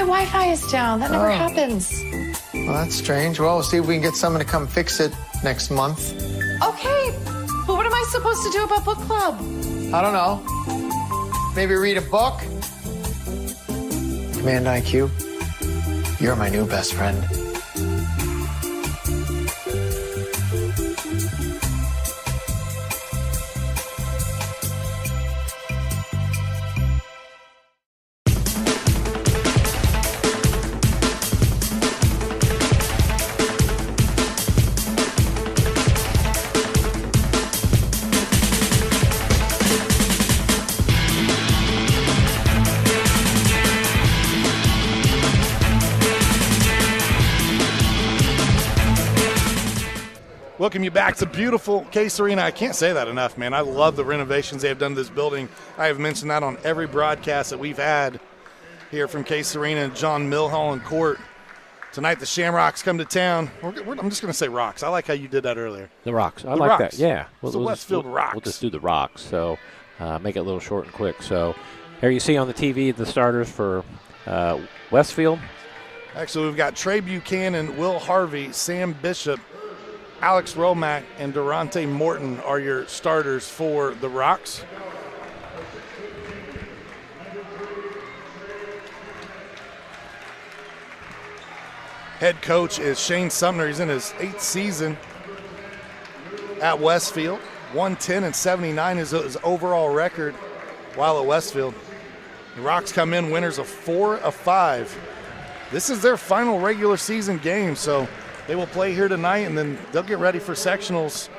Wi-Fi is down. That never happens. Well, that's strange. Well, we'll see if we can get someone to come fix it next month. Okay, but what am I supposed to do about book club? I don't know. Maybe read a book? Command IQ, you're my new best friend. Welcome you back to beautiful Case Arena. I can't say that enough, man. I love the renovations they have done to this building. I have mentioned that on every broadcast that we've had here from Case Arena and John Milholland Court. Tonight the Shamrocks come to town. I'm just going to say Rocks. I like how you did that earlier. The Rocks. I the like Rocks. that. Yeah. It's the Westfield Rocks. We'll just do the Rocks. So make it a little short and quick. So here you see on the TV the starters for Westfield. Actually, we've got Trey Buchanan, Will Harvey, Sam Bishop, Alex Romack, and Durante Morton are your starters for the Rocks. Head coach is Shane Sumner. He's in his 8th season at Westfield. 110-79 is his overall record while at Westfield. The Rocks come in winners of 4 of 5. This is their final regular season game, so they will play here tonight, and then they'll get ready for sectionals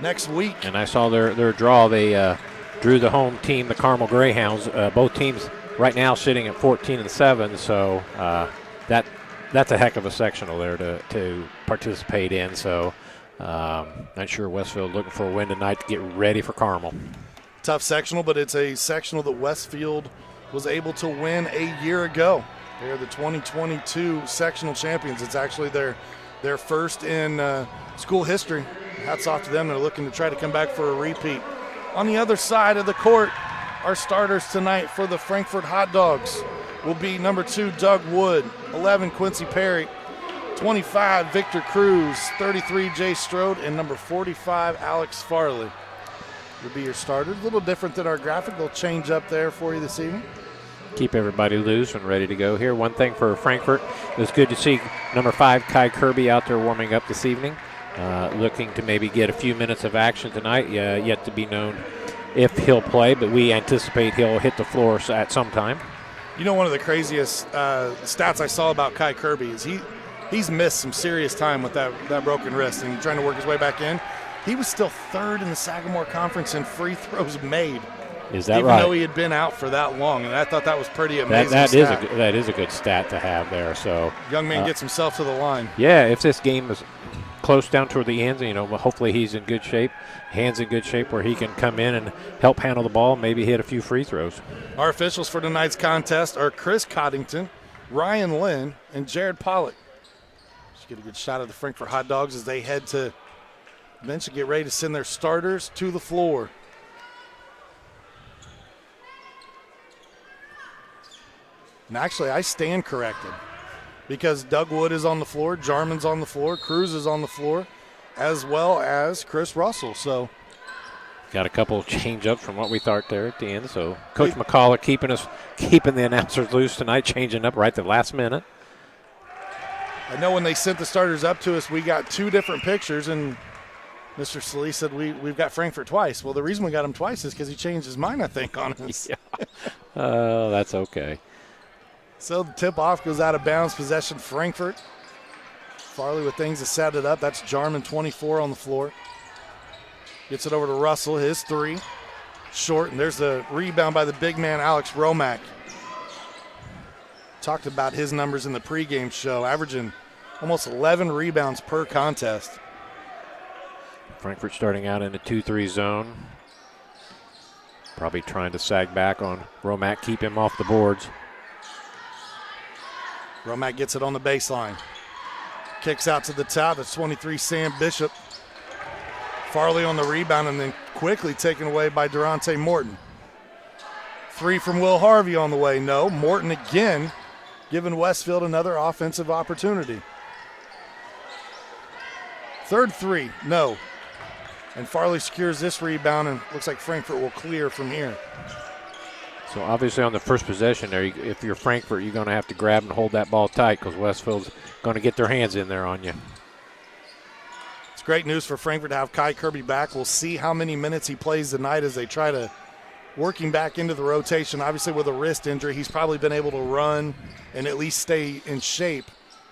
next week. And I saw their draw. They drew the home team, the Carmel Greyhounds. Both teams right now sitting at 14-7, so that's a heck of a sectional there to participate in. So not sure Westfield looking for a win tonight to get ready for Carmel. Tough sectional, but it's a sectional that Westfield was able to win a year ago. They're the 2022 sectional champions. It's actually their first in school history. Hats off to them. They're looking to try to come back for a repeat. On the other side of the court, our starters tonight for the Frankfort Hot Dogs will be number 2, Doug Wood, 11, Quincy Perry, 25, Victor Cruz, 33, Jay Strode, and number 45, Alex Farley will be your starters. A little different than our graphic. They'll change up there for you this evening. Keep everybody loose and ready to go here. One thing for Frankfort, it was good to see number 5, Kai Kirby, out there warming up this evening. Looking to maybe get a few minutes of action tonight. Yet to be known if he'll play, but we anticipate he'll hit the floor at some time. You know, one of the craziest stats I saw about Kai Kirby is he's missed some serious time with that broken wrist and trying to work his way back in. He was still 3rd in the Sagamore Conference in free throws made. Is that even right? Even though he had been out for that long, and I thought that was pretty amazing. That is a good stat to have there. So young man gets himself to the line. Yeah, if this game is close down toward the end, hopefully he's in good shape, hands in good shape where he can come in and help handle the ball, maybe hit a few free throws. Our officials for tonight's contest are Chris Coddington, Ryan Lynn, and Jared Pollock. Let's get a good shot of the Frankfort Hot Dogs as they head to the bench to get ready to send their starters to the floor. And actually, I stand corrected because Doug Wood is on the floor, Jarman's on the floor, Cruz is on the floor, as well as Chris Russell. So, got a couple change-ups from what we thought there at the end. So, Coach McCullough keeping the announcers loose tonight, changing up right at the last minute. I know when they sent the starters up to us, we got 2 different pictures, and Mr. Salee said we've got Frankfort twice. Well, the reason we got him twice is because he changed his mind, I think, on us. Yeah. Oh, that's okay. So the tip-off goes out of bounds, possession Frankfort. Farley with things to set it up. That's Jarman, 24 on the floor. Gets it over to Russell, his 3. Short, and there's the rebound by the big man, Alex Romack. Talked about his numbers in the pregame show, averaging almost 11 rebounds per contest. Frankfort starting out in a 2-3 zone. Probably trying to sag back on Romack, keep him off the boards. Romack gets it on the baseline. Kicks out to the top. That's 23, Sam Bishop. Farley on the rebound and then quickly taken away by Durante Morton. 3 from Will Harvey on the way. No, Morton again giving Westfield another offensive opportunity. Third three, no. And Farley secures this rebound, and looks like Frankfort will clear from here. So obviously on the first possession there, if you're Frankfort, you're going to have to grab and hold that ball tight because Westfield's going to get their hands in there on you. It's great news for Frankfort to have Kai Kirby back. We'll see how many minutes he plays tonight as they try to work him back into the rotation. Obviously with a wrist injury, he's probably been able to run and at least stay in shape.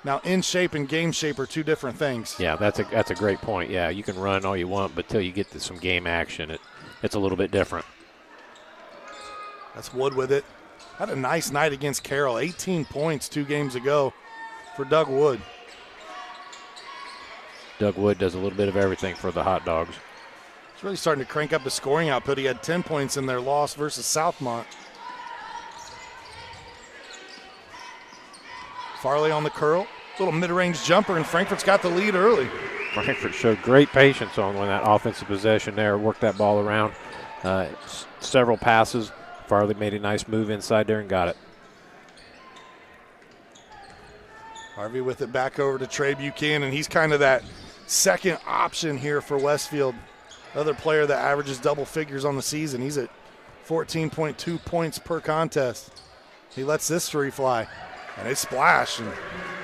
Now, in shape and game shape are two different things. Yeah, that's a great point. Yeah, you can run all you want, but till you get to some game action, it's a little bit different. That's Wood with it. Had a nice night against Carroll. 18 points 2 games ago for Doug Wood. Doug Wood does a little bit of everything for the Hot Dogs. He's really starting to crank up the scoring output. He had 10 points in their loss versus Southmont. Farley on the curl. Little mid-range jumper, and Frankfort's got the lead early. Frankfort showed great patience on when that offensive possession there, worked that ball around. Several passes. Farley made a nice move inside there and got it. Harvey with it back over to Trey Buchanan. He's kind of that second option here for Westfield. Another player that averages double figures on the season. He's at 14.2 points per contest. He lets this three fly. And they splash. And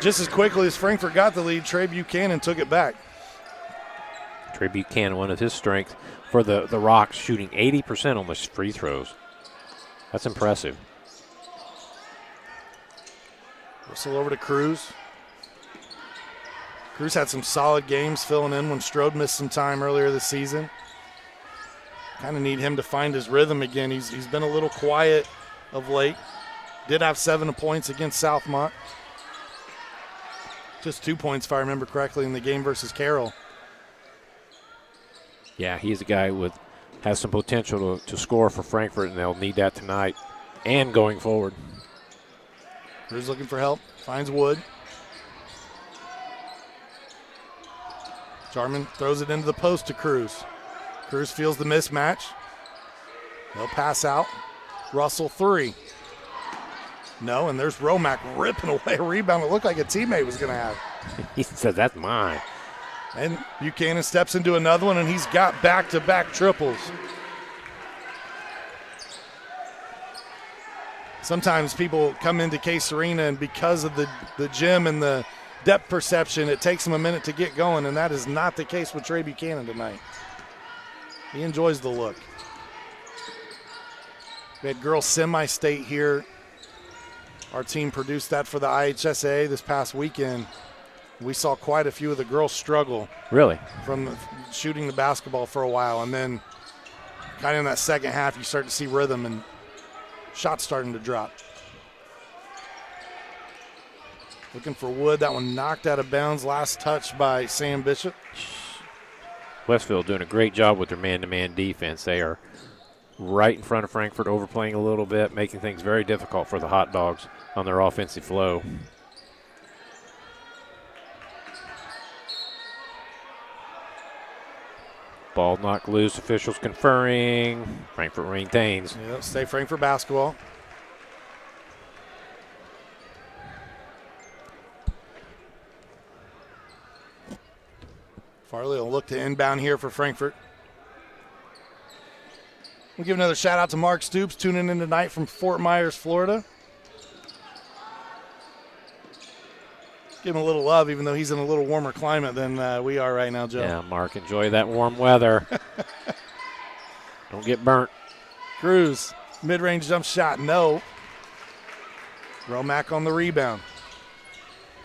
just as quickly as Frankfort got the lead, Trey Buchanan took it back. Trey Buchanan, one of his strengths for the Rocks, shooting 80% on the free throws. That's impressive. Whistle over to Cruz. Cruz had some solid games filling in when Strode missed some time earlier this season. Kind of need him to find his rhythm again. He's been a little quiet of late. Did have 7 points against Southmont. Just 2 points, if I remember correctly, in the game versus Carroll. Yeah, he's a guy with has some potential to score for Frankfort, and they'll need that tonight and going forward. Cruz looking for help. Finds Wood. Jarman throws it into the post to Cruz. Cruz feels the mismatch. They'll pass out. Russell 3. No, and there's Romack ripping away a rebound. It looked like a teammate was going to have. He said, that's mine. And Buchanan steps into another one, and he's got back-to-back triples. Sometimes people come into Case Arena, and because of the gym and the depth perception, it takes them a minute to get going, and that is not the case with Trey Buchanan tonight. He enjoys the look. We had girls semi-state here. Our team produced that for the IHSA this past weekend. We saw quite a few of the girls struggle. Really? From shooting the basketball for a while. And then kind of in that second half, you start to see rhythm and shots starting to drop. Looking for Wood. That one knocked out of bounds. Last touch by Sam Bishop. Westfield doing a great job with their man-to-man defense. They are right in front of Frankfort, overplaying a little bit, making things very difficult for the Hot Dogs on their offensive flow. Ball knocked loose, officials conferring. Frankfort maintains. Yep, stay Frankfort basketball. Farley will look to inbound here for Frankfort. We'll give another shout out to Mark Stoops tuning in tonight from Fort Myers, Florida. Give him a little love, even though he's in a little warmer climate than we are right now, Joe. Yeah, Mark, enjoy that warm weather. Don't get burnt. Cruz, mid-range jump shot, no. Romack on the rebound.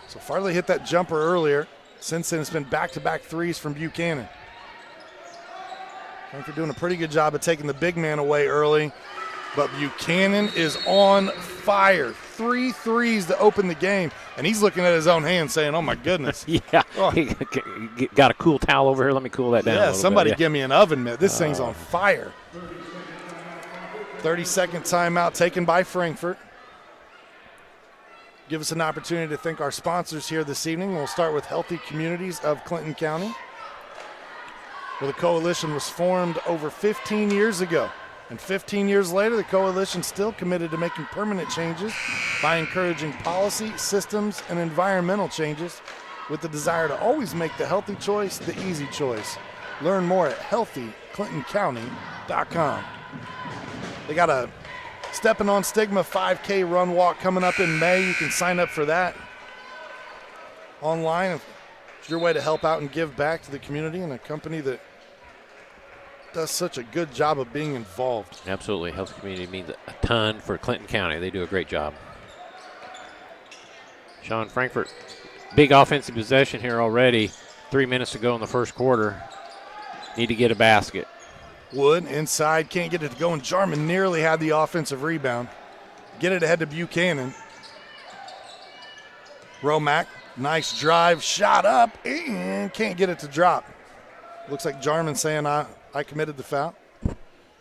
So Farley hit that jumper earlier. Since then, it's been back-to-back threes from Buchanan. Frankfort doing a pretty good job of taking the big man away early. But Buchanan is on fire. 3 threes to open the game. And he's looking at his own hand saying, oh, my goodness. Yeah. Oh. Got a cool towel over here. Let me cool that down. Yeah, somebody give me an oven mitt. This thing's on fire. 30-second timeout taken by Frankfort. Give us an opportunity to thank our sponsors here this evening. We'll start with Healthy Communities of Clinton County, where the coalition was formed over 15 years ago And 15 years later, the coalition's still committed to making permanent changes by encouraging policy, systems, and environmental changes with the desire to always make the healthy choice the easy choice. Learn more at healthyclintoncounty.com. They got a Stepping on Stigma 5K run walk coming up in May. You can sign up for that online. It's your way to help out and give back to the community and a company that does such a good job of being involved. Absolutely. Health community means a ton for Clinton County. They do a great job. Sean, Frankfort, big offensive possession here already. 3 minutes to go in the first quarter. Need to get a basket. Wood inside, can't get it to go, and Jarman nearly had the offensive rebound. Get it ahead to Buchanan. Romack, nice drive, shot up, and can't get it to drop. Looks like Jarman saying, I committed the foul.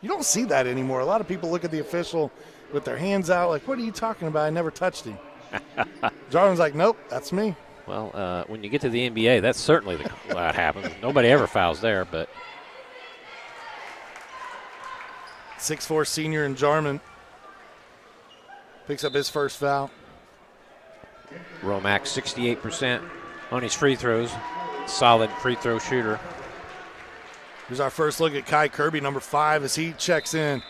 You don't see that anymore. A lot of people look at the official with their hands out like, what are you talking about? I never touched him. Jarman's like, nope, that's me. Well, when you get to the NBA, that's certainly what happens. Nobody ever fouls there, but 6'4" senior in Jarman picks up his first foul. Romack 68% on his free throws. Solid free throw shooter. Here's our first look at Kai Kirby, number 5, as he checks in.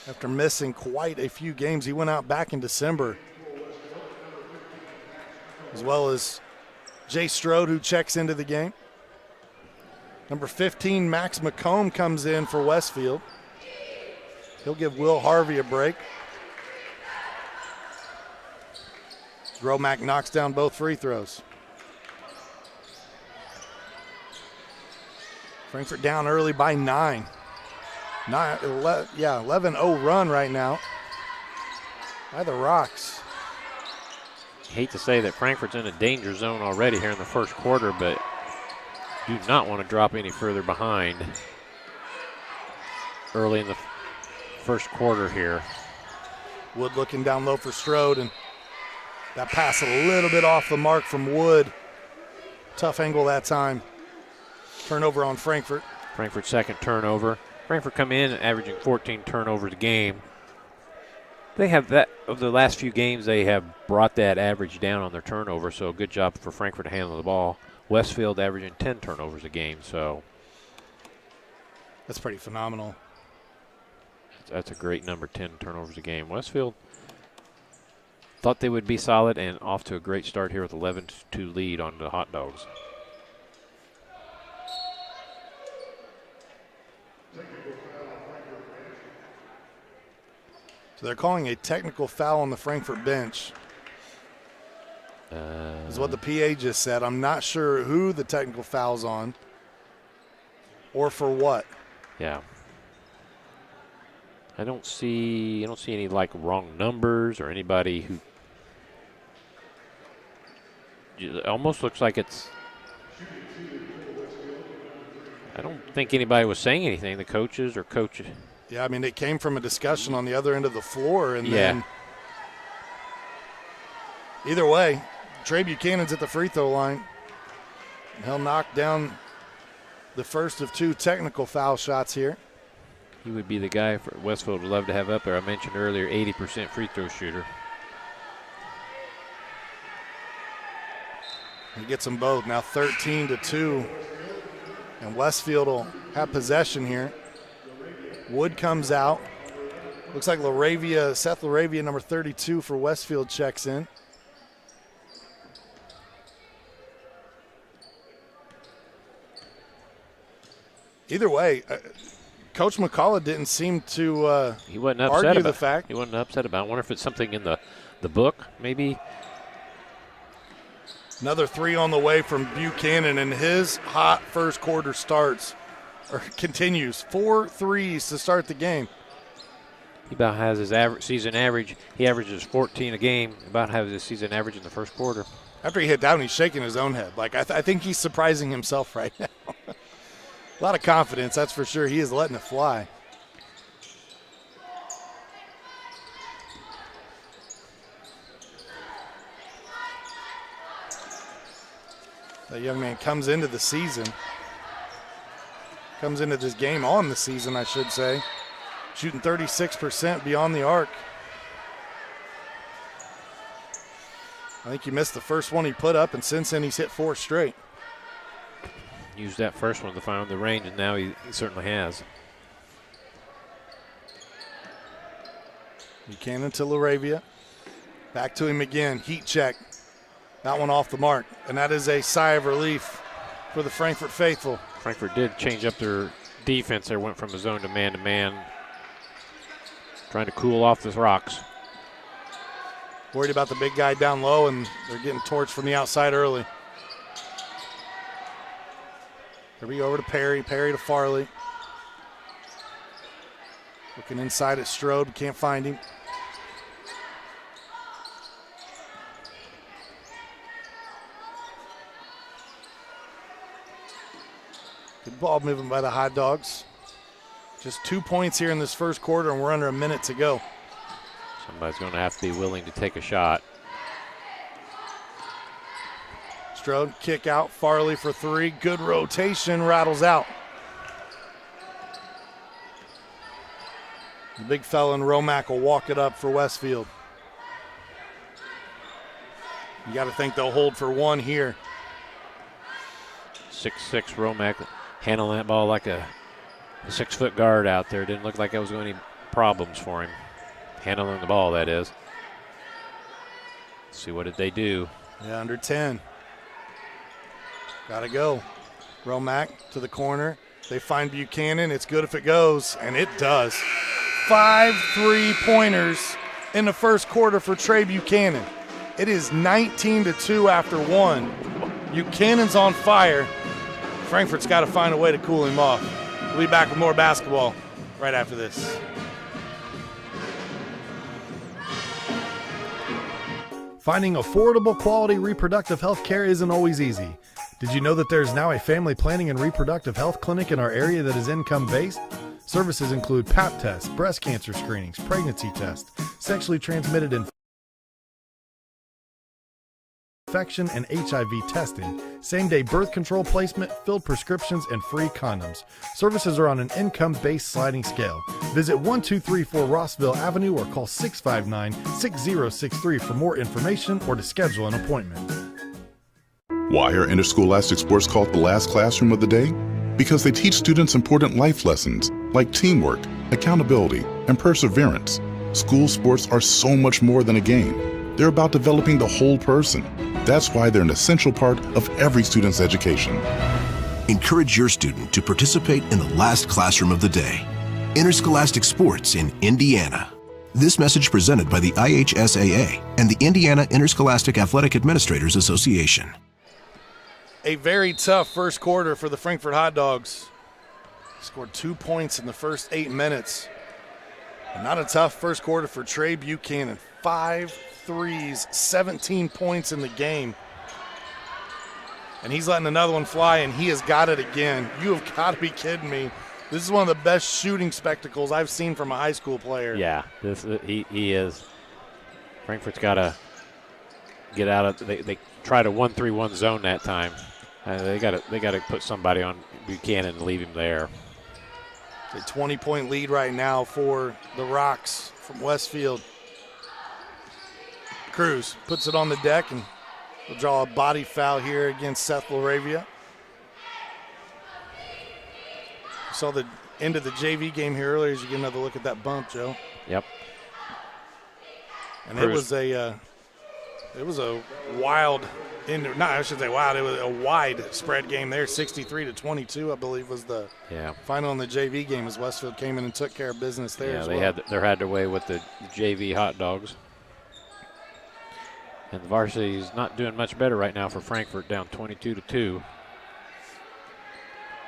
After missing quite a few games, he went out back in December. As well as Jay Strode, who checks into the game. Number 15, Max McComb, comes in for Westfield. He'll give Will Harvey a break. Romack knocks down both free throws. Frankfort down early by 9. 11-0 run right now by the Rocks. Hate to say that Frankfort's in a danger zone already here in the first quarter, but do not want to drop any further behind early in the first quarter here. Wood looking down low for Strode, and that pass a little bit off the mark from Wood. Tough angle that time. Turnover on Frankfort. Frankfort's second turnover. Frankfort come in averaging 14 turnovers a game. They have that, of the last few games, they have brought that average down on their turnover, so good job for Frankfort to handle the ball. Westfield averaging 10 turnovers a game, so that's pretty phenomenal. That's a great number, 10 turnovers a game. Westfield thought they would be solid and off to a great start here with 11-2 lead on the Hot Dogs. So they're calling a technical foul on the Frankfort bench. Is what the PA just said. I'm not sure who the technical foul's on or for what. Yeah. I don't see any like wrong numbers or anybody who. It almost looks like it's. I don't think anybody was saying anything. The coaches or coaches. Yeah, I mean, it came from a discussion on the other end of the floor, and then either way, Trey Buchanan's at the free throw line. And he'll knock down the first of 2 technical foul shots here. He would be the guy for Westfield would love to have up there. I mentioned earlier, 80% free throw shooter. He gets them both. Now 13-2. And Westfield will have possession here. Wood comes out. Looks like Seth Laravia, number 32 for Westfield, checks in. Either way, Coach McCullough didn't seem to he wasn't upset argue about the fact. He wasn't upset about it. I wonder if it's something in the book, maybe. Another 3 on the way from Buchanan, and his hot first quarter continues. 4 threes to start the game. He about has his season average. He averages 14 a game. About has his season average in the first quarter. After he hit down, he's shaking his own head. Like I think he's surprising himself right now. A lot of confidence, that's for sure. He is letting it fly. That young man comes into the season. Comes into this game on the season, I should say. shooting 36% beyond the arc. I think he missed the first one he put up, and since then he's hit 4 straight. Used that first one to find the range, and now he certainly has. Buchanan to Laravia. Back to him again. Heat check. That one off the mark. And that is a sigh of relief for the Frankfort faithful. Frankfort did change up their defense there, went from a zone to man, trying to cool off the rocks. Worried about the big guy down low, and they're getting torched from the outside early. Here we go over to Perry. Perry to Farley. Looking inside at Strode. Can't find him. Good ball movement by the Hot Dogs. Just 2 points here in this first quarter, and we're under a minute to go. Somebody's going to have to be willing to take a shot. Strode, kick out. Farley for 3. Good rotation, rattles out. The big fella in Romack will walk it up for Westfield. You got to think they'll hold for 1 here. 6'6" Romack handling that ball like a 6-foot guard out there. Didn't look like there was any problems for him. Handling the ball, that is. Let's see, what did they do? Yeah, under 10. Got to go. Romack to the corner. They find Buchanan. It's good if it goes, and it does. 5 3-pointers in the first quarter for Trey Buchanan. It is 19-2 after 1. Buchanan's on fire. Frankfort's got to find a way to cool him off. We'll be back with more basketball right after this. Finding affordable, quality reproductive health care isn't always easy. Did you know that there's now a family planning and reproductive health clinic in our area that is income-based? Services include Pap tests, breast cancer screenings, pregnancy tests, sexually transmitted infection and HIV testing, same-day birth control placement, filled prescriptions, and free condoms. Services are on an income-based sliding scale. Visit 1234 Rossville Avenue or call 659-6063 for more information or to schedule an appointment. Why are interscholastic sports called the last classroom of the day? Because they teach students important life lessons like teamwork, accountability, and perseverance. School sports are so much more than a game. They're about developing the whole person. That's why they're an essential part of every student's education. Encourage your student to participate in the last classroom of the day. Interscholastic sports in Indiana. This message presented by the IHSAA and the Indiana Interscholastic Athletic Administrators Association. A very tough first quarter for the Frankfort Hot Dogs. Scored 2 points in the first 8 minutes. And not a tough first quarter for Trey Buchanan. 5 threes, 17 points in the game. And he's letting another one fly, and he has got it again. You have got to be kidding me. This is one of the best shooting spectacles I've seen from a high school player. Yeah, he is. Frankfort's got to get out of. They tried a 1-3-1 zone that time. They got to put somebody on Buchanan and leave him there. A 20-point lead right now for the Rocks from Westfield. Cruz puts it on the deck and will draw a body foul here against Seth Laravia. Saw the end of the JV game here earlier as you get another look at that bump, Joe. Yep. And Cruz. it was a wild, I should say wild, it was a wide spread game there. 63-22, I believe, was the final in the JV game as Westfield came in and took care of business there as well. Yeah, they had their way with the JV Hot Dogs. And the varsity is not doing much better right now for Frankfort, down 22-2.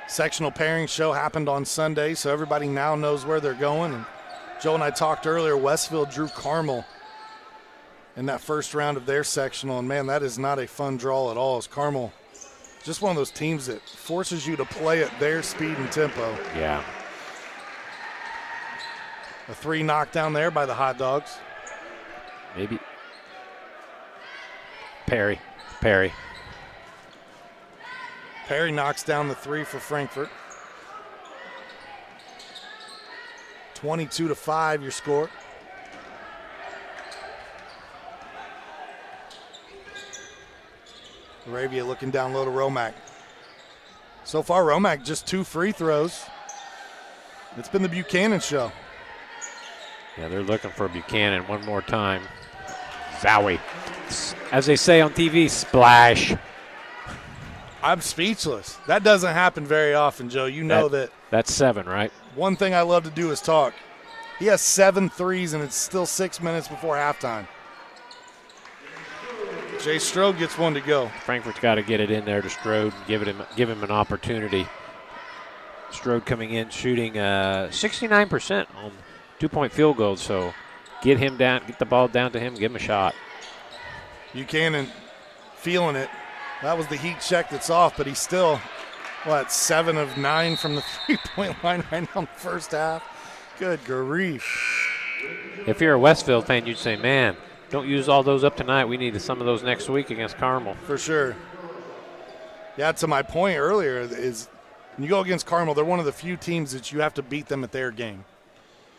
Sectional pairing show happened on Sunday, so everybody now knows where they're going. And Joe and I talked earlier, Westfield drew Carmel in that first round of their sectional, and man, that is not a fun draw at all. As Carmel, just one of those teams that forces you to play at their speed and tempo. Yeah. A 3 knockdown there by the Hot Dogs. Maybe. Perry. Perry knocks down the 3 for Frankfort. 22-5 your score. Moravia looking down low to Romack. So far, Romack just 2 free throws. It's been the Buchanan show. Yeah, they're looking for Buchanan one more time. Zowie. As they say on TV, splash. I'm speechless. That doesn't happen very often, Joe. You know that. That's 7, right? One thing I love to do is talk. He has 7 threes, and it's still 6 minutes before halftime. Jay Strode gets one to go. Frankfort's got to get it in there to Strode and give him an opportunity. Strode coming in shooting 69% on 2-point field goals, so get the ball down to him, give him a shot. Buchanan feeling it. That was the heat check that's off, but he's still, 7 of 9 from the three-point line right now in the first half. Good grief. If you're a Westfield fan, you'd say, man, don't use all those up tonight. We need some of those next week against Carmel. For sure. Yeah, to my point earlier is when you go against Carmel, they're one of the few teams that you have to beat them at their game.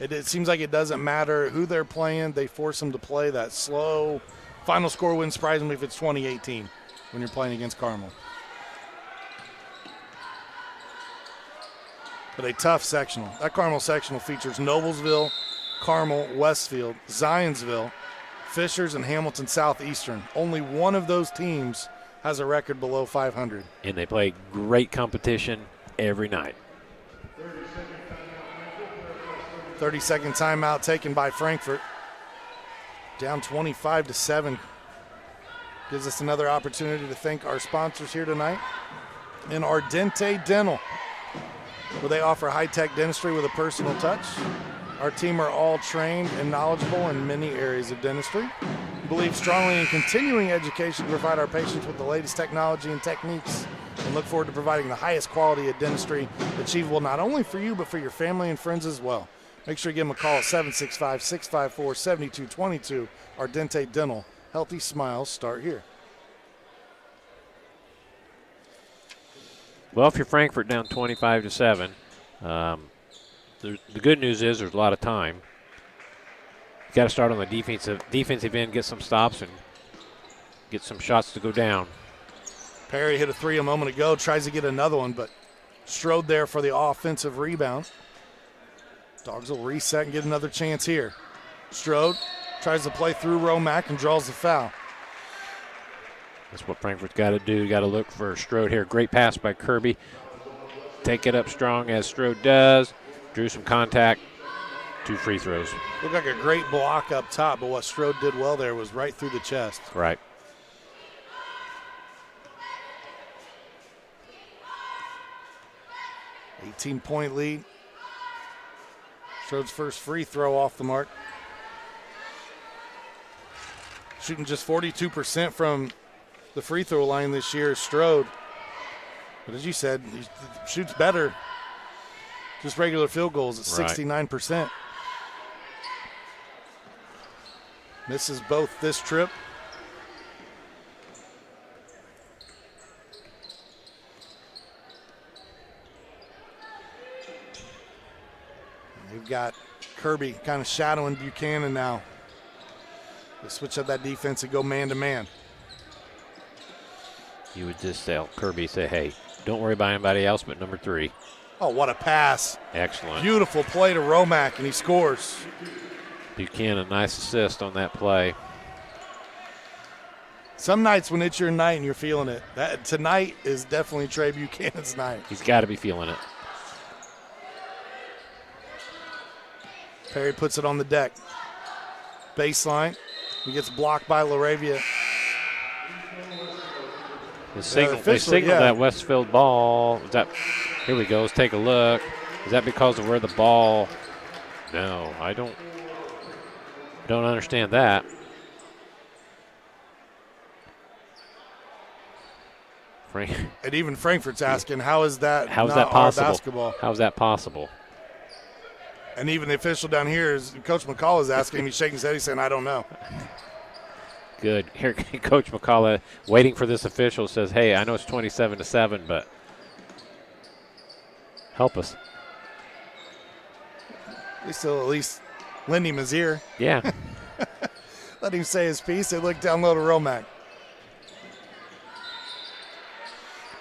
It seems like it doesn't matter who they're playing. They force them to play that slow. Final score wouldn't surprise me if it's 20-18 when you're playing against Carmel. But a tough sectional. That Carmel sectional features Noblesville, Carmel, Westfield, Zionsville, Fishers, and Hamilton Southeastern. Only one of those teams has a record below 500. And they play great competition every night. 30-second timeout taken by Frankfort. Down 25-7. Gives us another opportunity to thank our sponsors here tonight. And Ardente Dental, where they offer high-tech dentistry with a personal touch. Our team are all trained and knowledgeable in many areas of dentistry. We believe strongly in continuing education to provide our patients with the latest technology and techniques, and look forward to providing the highest quality of dentistry achievable not only for you but for your family and friends as well. Make sure you give them a call at 765-654-7222. Ardente Dental. Healthy smiles start here. Well, if you're Frankfort down 25-7, the good news is there's a lot of time. You got to start on the defensive end, get some stops, and get some shots to go down. Perry hit a 3 a moment ago, tries to get another one, but Strode there for the offensive rebound. Dogs will reset and get another chance here. Strode tries to play through Romack and draws the foul. That's what Frankfort's got to do. Got to look for Strode here. Great pass by Kirby. Take it up strong as Strode does. Drew some contact. 2 free throws. Looked like a great block up top, but what Strode did well there was right through the chest. Right. $18-point lead. Strode's first free throw off the mark. Shooting just 42% from the free throw line this year is Strode. But as you said, he shoots better. Just regular field goals at 69%. Misses both this trip. We've got Kirby kind of shadowing Buchanan now. They switch up that defense and go man-to-man. You would just tell Kirby, say, hey, don't worry about anybody else but number 3. Oh, what a pass. Excellent. Beautiful play to Romack, and he scores. Buchanan, nice assist on that play. Some nights when it's your night and you're feeling it. Tonight is definitely Trey Buchanan's night. He's got to be feeling it. Perry puts it on the deck. Baseline. He gets blocked by Laravia. They signaled that Westfield ball. Here we go. Let's take a look. Is that because of where the ball? No, I don't understand that. And even Frankfort's asking, how is that possible? Our basketball? How is that possible? And even the official down here, Coach McCall is asking. He's shaking his head. He's saying, I don't know. Good. Here, Coach McCall, waiting for this official, says, hey, I know it's 27-7, but help us. They still at least lend him his ear. Yeah. Let him say his piece. They look down low to Romack.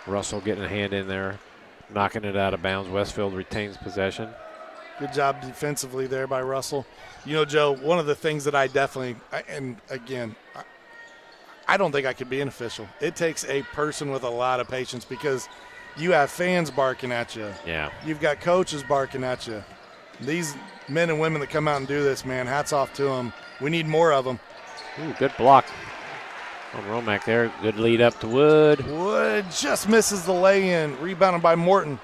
Russell getting a hand in there, knocking it out of bounds. Westfield retains possession. Good job defensively there by Russell. You know, Joe, one of the things that I definitely, and again, I don't think I could be an official. It takes a person with a lot of patience because you have fans barking at you. Yeah. You've got coaches barking at you. These men and women that come out and do this, man, hats off to them. We need more of them. Ooh, good block on Romack there. Good lead up to Wood. Wood just misses the lay-in. Rebounded by Morton.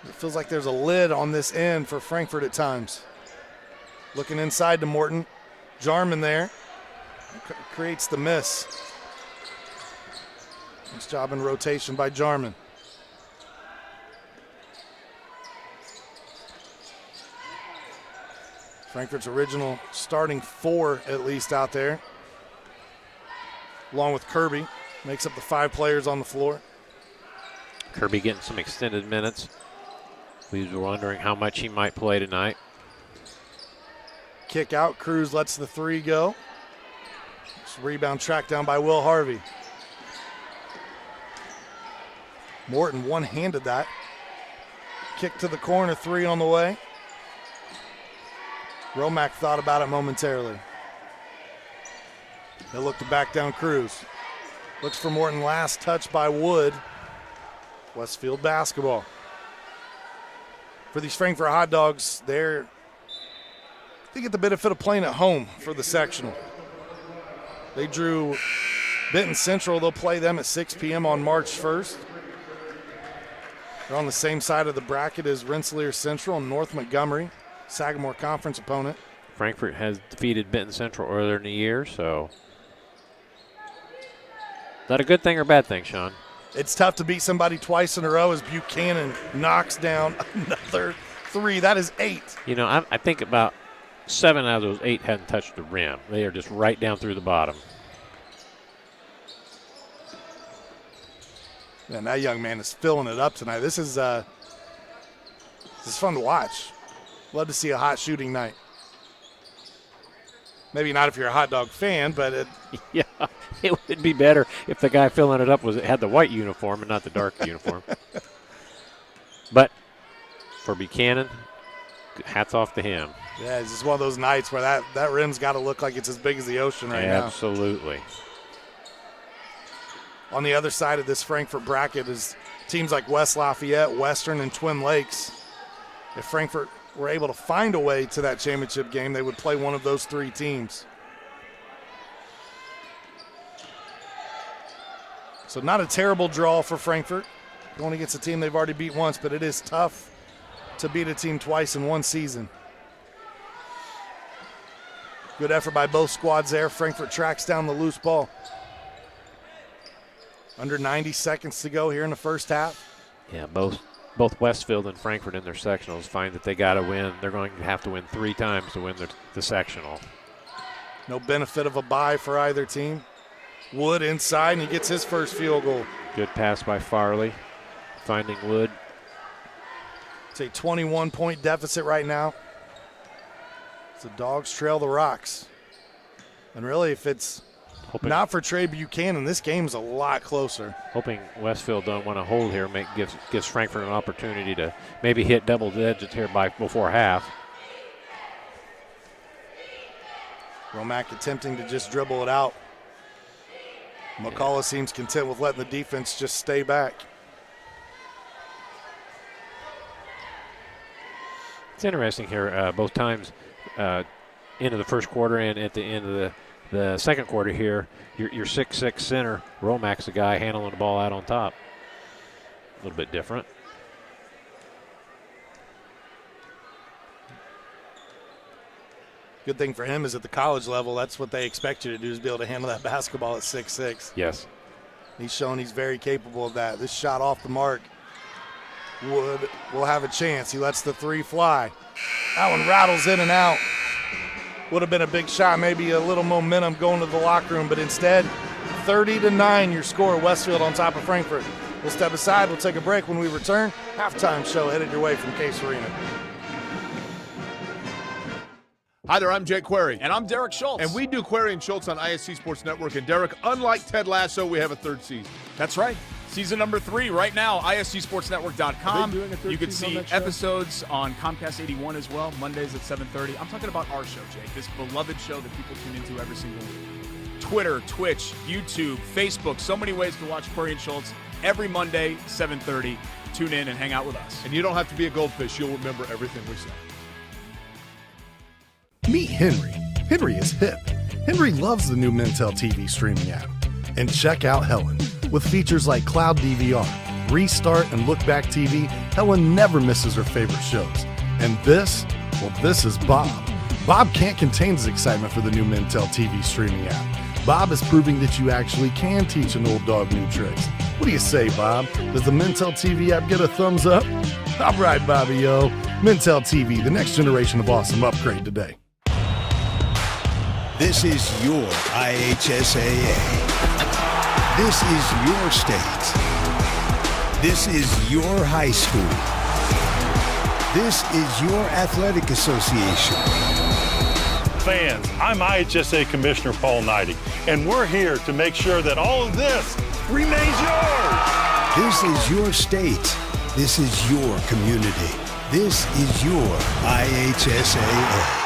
It feels like there's a lid on this end for Frankfort at times. Looking inside to Morton. Jarman there. Creates the miss. Nice job in rotation by Jarman. Frankfort's original starting 4 at least out there. Along with Kirby. Makes up the 5 players on the floor. Kirby getting some extended minutes. We were wondering how much he might play tonight. Kick out. Cruz lets the 3 go. Rebound tracked down by Will Harvey. Morton one-handed that. Kick to the corner, 3 on the way. Romack thought about it momentarily. He'll look to back down Cruz. Looks for Morton, last touch by Wood. Westfield basketball. For these Frankfort Hot Dogs, they get the benefit of playing at home for the sectional. They drew Benton Central. They'll play them at 6 p.m. on March 1st. They're on the same side of the bracket as Rensselaer Central and North Montgomery, Sagamore Conference opponent. Frankfort has defeated Benton Central earlier in the year, so is that a good thing or bad thing, Sean? It's tough to beat somebody twice in a row as Buchanan knocks down another 3. That is 8. You know, I think about 7 out of those 8 hadn't touched the rim. They are just right down through the bottom. Man, that young man is filling it up tonight. This is fun to watch. Love to see a hot shooting night. Maybe not if you're a hot dog fan, but yeah, it would be better if the guy filling it up had the white uniform and not the dark uniform. But for Buchanan, hats off to him. Yeah, it's just one of those nights where that rim's got to look like it's as big as the ocean right now. Absolutely. On the other side of this Frankfort bracket is teams like West Lafayette, Western, and Twin Lakes. If Frankfort were able to find a way to that championship game, they would play one of those 3 teams. So not a terrible draw for Frankfort. Going against a team they've already beat once, but it is tough to beat a team twice in one season. Good effort by both squads there. Frankfort tracks down the loose ball. Under 90 seconds to go here in the first half. Yeah, both Westfield and Frankfort in their sectionals find that they got to win. They're going to have to win 3 times to win the sectional. No benefit of a bye for either team. Wood inside, and he gets his first field goal. Good pass by Farley, finding Wood. It's a 21-point deficit right now. The Dogs trail the Rocks. And really, if it's not for Trey Buchanan, this game's a lot closer. Hoping Westfield don't want to hold here, gives Frankfort an opportunity to maybe hit double digits here before half. Romack attempting to just dribble it out. McCullough seems content with letting the defense just stay back. It's interesting here, both times, into the first quarter and at the end of the second quarter here, your 6'6" center, Romack's the guy handling the ball out on top. A little bit different. Good thing for him is at the college level, that's what they expect you to do, is be able to handle that basketball at 6'6". Yes. He's shown he's very capable of that. This shot off the mark. Wood will have a chance. He lets the 3 fly. That one rattles in and out. Would have been a big shot, maybe a little momentum going to the locker room, but instead, 30-9 your score. Westfield on top of Frankfort. We'll step aside. We'll take a break. When we return, halftime show headed your way from Case Arena. Hi there, I'm Jake Query. And I'm Derek Schultz. And we do Query and Schultz on ISC Sports Network. And Derek, unlike Ted Lasso, we have a third season. That's right. Season number 3 right now, iscsportsnetwork.com. Are they doing a third You can season on see that show? episodes on Comcast 81 as well, Mondays at 7:30. I'm talking about our show, Jake, this beloved show that people tune into every single week. Twitter, Twitch, YouTube, Facebook, so many ways to watch Query and Schultz every Monday, 7:30. Tune in and hang out with us. And you don't have to be a goldfish. You'll remember everything we say. Meet Henry. Henry is hip. Henry loves the new Mintel TV streaming app. And check out Helen. With features like Cloud DVR, Restart, and Look Back TV, Helen never misses her favorite shows. And this is Bob. Bob can't contain his excitement for the new Mintel TV streaming app. Bob is proving that you actually can teach an old dog new tricks. What do you say, Bob? Does the Mintel TV app get a thumbs up? All right, Bobby-o. Mintel TV, the next generation of awesome, upgrade today. This is your IHSAA. This is your state. This is your high school. This is your athletic association. Fans, I'm IHSA Commissioner Paul Knighting, and we're here to make sure that all of this remains yours. This is your state. This is your community. This is your IHSAA.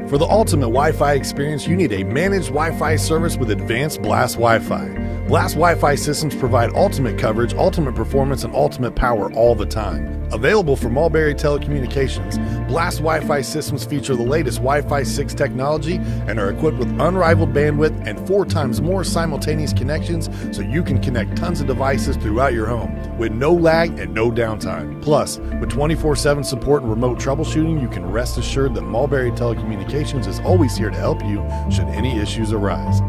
For the ultimate Wi-Fi experience, you need a managed Wi-Fi service with advanced Blast Wi-Fi. Blast Wi-Fi systems provide ultimate coverage, ultimate performance, and ultimate power all the time. Available from Mulberry Telecommunications, Blast Wi-Fi systems feature the latest Wi-Fi 6 technology and are equipped with unrivaled bandwidth and 4 times more simultaneous connections so you can connect tons of devices throughout your home with no lag and no downtime. Plus, with 24/7 support and remote troubleshooting, you can rest assured that Mulberry Telecommunications is always here to help you should any issues arise.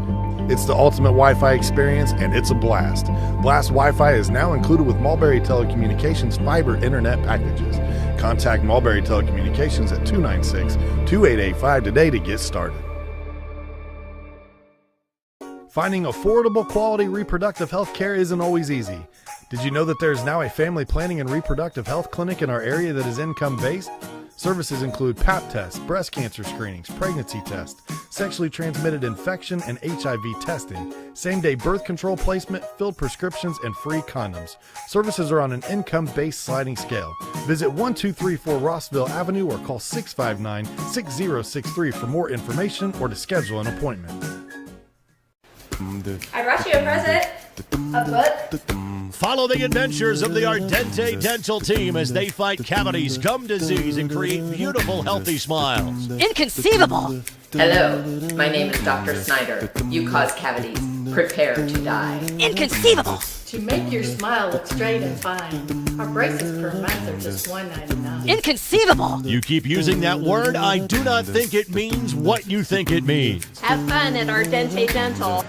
It's the ultimate Wi-Fi experience, and it's a blast. Blast Wi-Fi is now included with Mulberry Telecommunications fiber internet packages. Contact Mulberry Telecommunications at 296-2885 today to get started. Finding affordable, quality reproductive health care isn't always easy. Did you know that there is now a family planning and reproductive health clinic in our area that is income-based? Services include Pap tests, breast cancer screenings, pregnancy tests, sexually transmitted infection and HIV testing, same-day birth control placement, filled prescriptions, and free condoms. Services are on an income-based sliding scale. Visit 1234 Rossville Avenue or call 659-6063 for more information or to schedule an appointment. I brought you a present. A book. Follow the adventures of the Ardente Dental team as they fight cavities, gum disease, and create beautiful, healthy smiles. Inconceivable. Hello, my name is Dr. Snyder. You cause cavities. Prepare to die. Inconceivable. To make your smile look straight and fine, our braces per month are just $1.99. Inconceivable. You keep using that word, I do not think it means what you think it means. Have fun at Ardente Dental.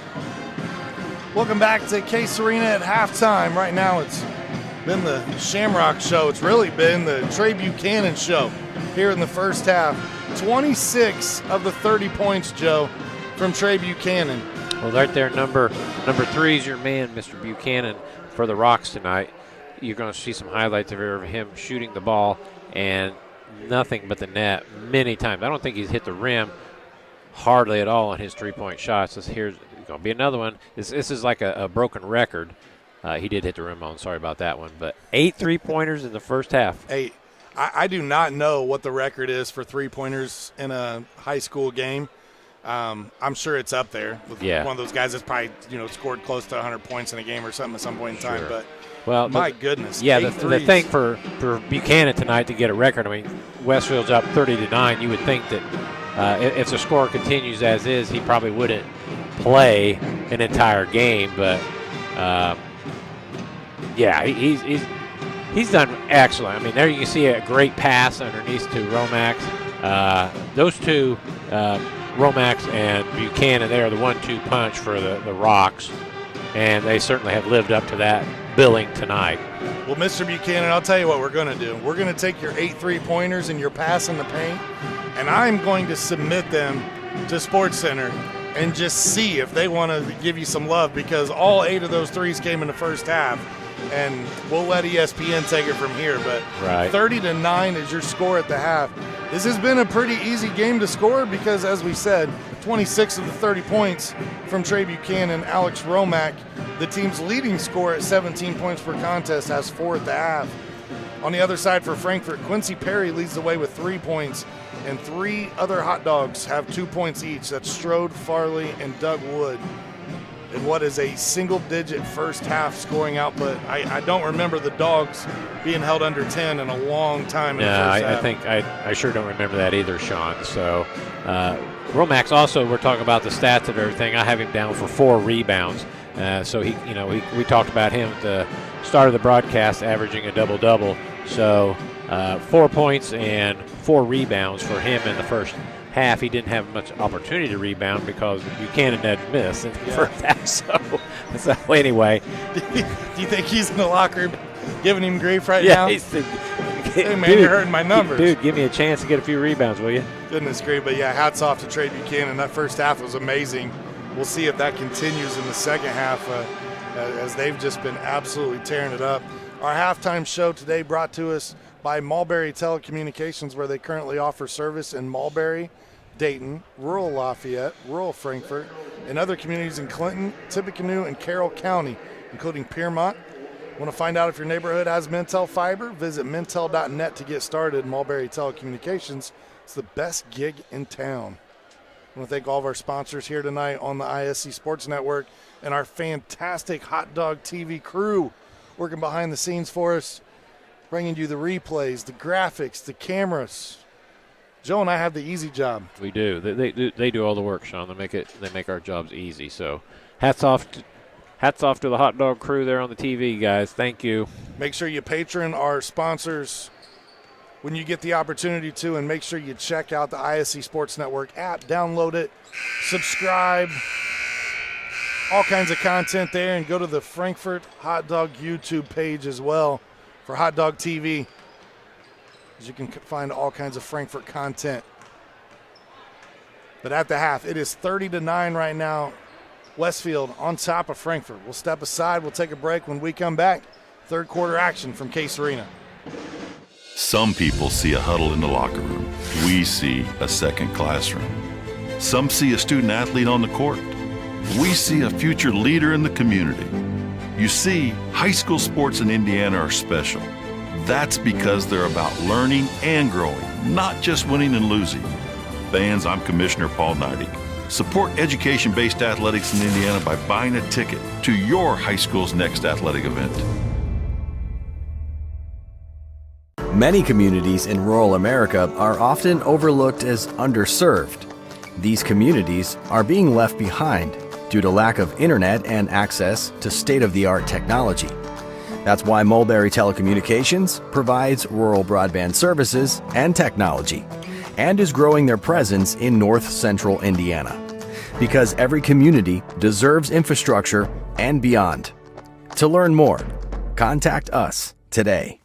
Welcome back to Case Arena at halftime. Right now it's been the Shamrock Show. It's really been the Trey Buchanan Show here in the first half. 26 of the 30 points, Joe, from Trey Buchanan. Well, right there, number 3 is your man, Mr. Buchanan, for the Rocks tonight. You're going to see some highlights of him shooting the ball and nothing but the net many times. I don't think he's hit the rim hardly at all on his three-point shots. Here's going to be another one. This is like a broken record. He did hit the rim on. Sorry about that one. But 8 3-pointers in the first half. Hey, I do not know what the record is for three-pointers in a high school game. I'm sure it's up there with one of those guys that's probably scored close to 100 points in a game or something at some point in time. But my goodness, the thing for Buchanan tonight to get a record. I mean, Westfield's up 30-9. You would think that if the score continues as is, he probably wouldn't play an entire game. But he's done excellent. I mean, there you can see a great pass underneath to Romax. Those two. Romax and Buchanan, they are the 1-2 punch for the Rocks, and they certainly have lived up to that billing tonight. Well, Mr. Buchanan, I'll tell you what we're going to do. We're going to take your 8 3-pointers and your pass in the paint, and I'm going to submit them to SportsCenter and just see if they want to give you some love, because all 8 of those threes came in the first half. and we'll let ESPN take it from here. But 30-9 is your score at the half. This has been a pretty easy game to score because, as we said, 26 of the 30 points from Trey Buchanan, Alex Romack. The team's leading scorer at 17 points per contest has 4 at the half. On the other side for Frankfort, Quincy Perry leads the way with 3 points, and 3 other hot dogs have 2 points each. That's Strode, Farley, and Doug Wood. In what is a single-digit first half scoring output. I don't remember the dogs being held under 10 in a long time in the first half. I think I sure don't remember that either, Sean. So Romax also, we're talking about the stats and everything. I have him down for 4 rebounds. So we talked about him at the start of the broadcast, averaging a double-double. So 4 points and 4 rebounds for him in the first half. He didn't have much opportunity to rebound because Buchanan had missed in the first half. So anyway. Do you think he's in the locker room giving him grief right now? Hey, man, you're hurting my numbers. Dude, give me a chance to get a few rebounds, will you? Goodness grief. But, yeah, hats off to Trey Buchanan. That first half was amazing. We'll see if that continues in the second half as they've just been absolutely tearing it up. Our halftime show today brought to us by Mulberry Telecommunications, where they currently offer service in Mulberry, Dayton, rural Lafayette, rural Frankfort, and other communities in Clinton, Tippecanoe, and Carroll County, including Piermont. Want to find out if your neighborhood has Mintel fiber? Visit mintel.net to get started. Mulberry Telecommunications, it's the best gig in town. I want to thank all of our sponsors here tonight on the ISC Sports Network and our fantastic Hot Dog TV crew working behind the scenes for us, bringing you the replays, the graphics, the cameras. Joe and I have the easy job. We do. They do all the work, Sean. They make our jobs easy. So hats off to the hot dog crew there on the TV, guys. Thank you. Make sure you patron our sponsors when you get the opportunity to, and make sure you check out the ISC Sports Network app. Download it, subscribe, all kinds of content there, and go to the Frankfort Hot Dog YouTube page as well for Hot Dog TV, as you can find all kinds of Frankfort content. But at the half, it is 30-9 right now. Westfield on top of Frankfort. We'll step aside. We'll take a break. When we come back, third quarter action from Case Arena. Some people see a huddle in the locker room. We see a second classroom. Some see a student athlete on the court. We see a future leader in the community. You see, high school sports in Indiana are special. That's because they're about learning and growing, not just winning and losing. Fans, I'm Commissioner Paul Neidig. Support education-based athletics in Indiana by buying a ticket to your high school's next athletic event. Many communities in rural America are often overlooked as underserved. These communities are being left behind due to lack of internet and access to state-of-the-art technology. That's why Mulberry Telecommunications provides rural broadband services and technology, and is growing their presence in north-central Indiana. Because every community deserves infrastructure and beyond. To learn more, contact us today.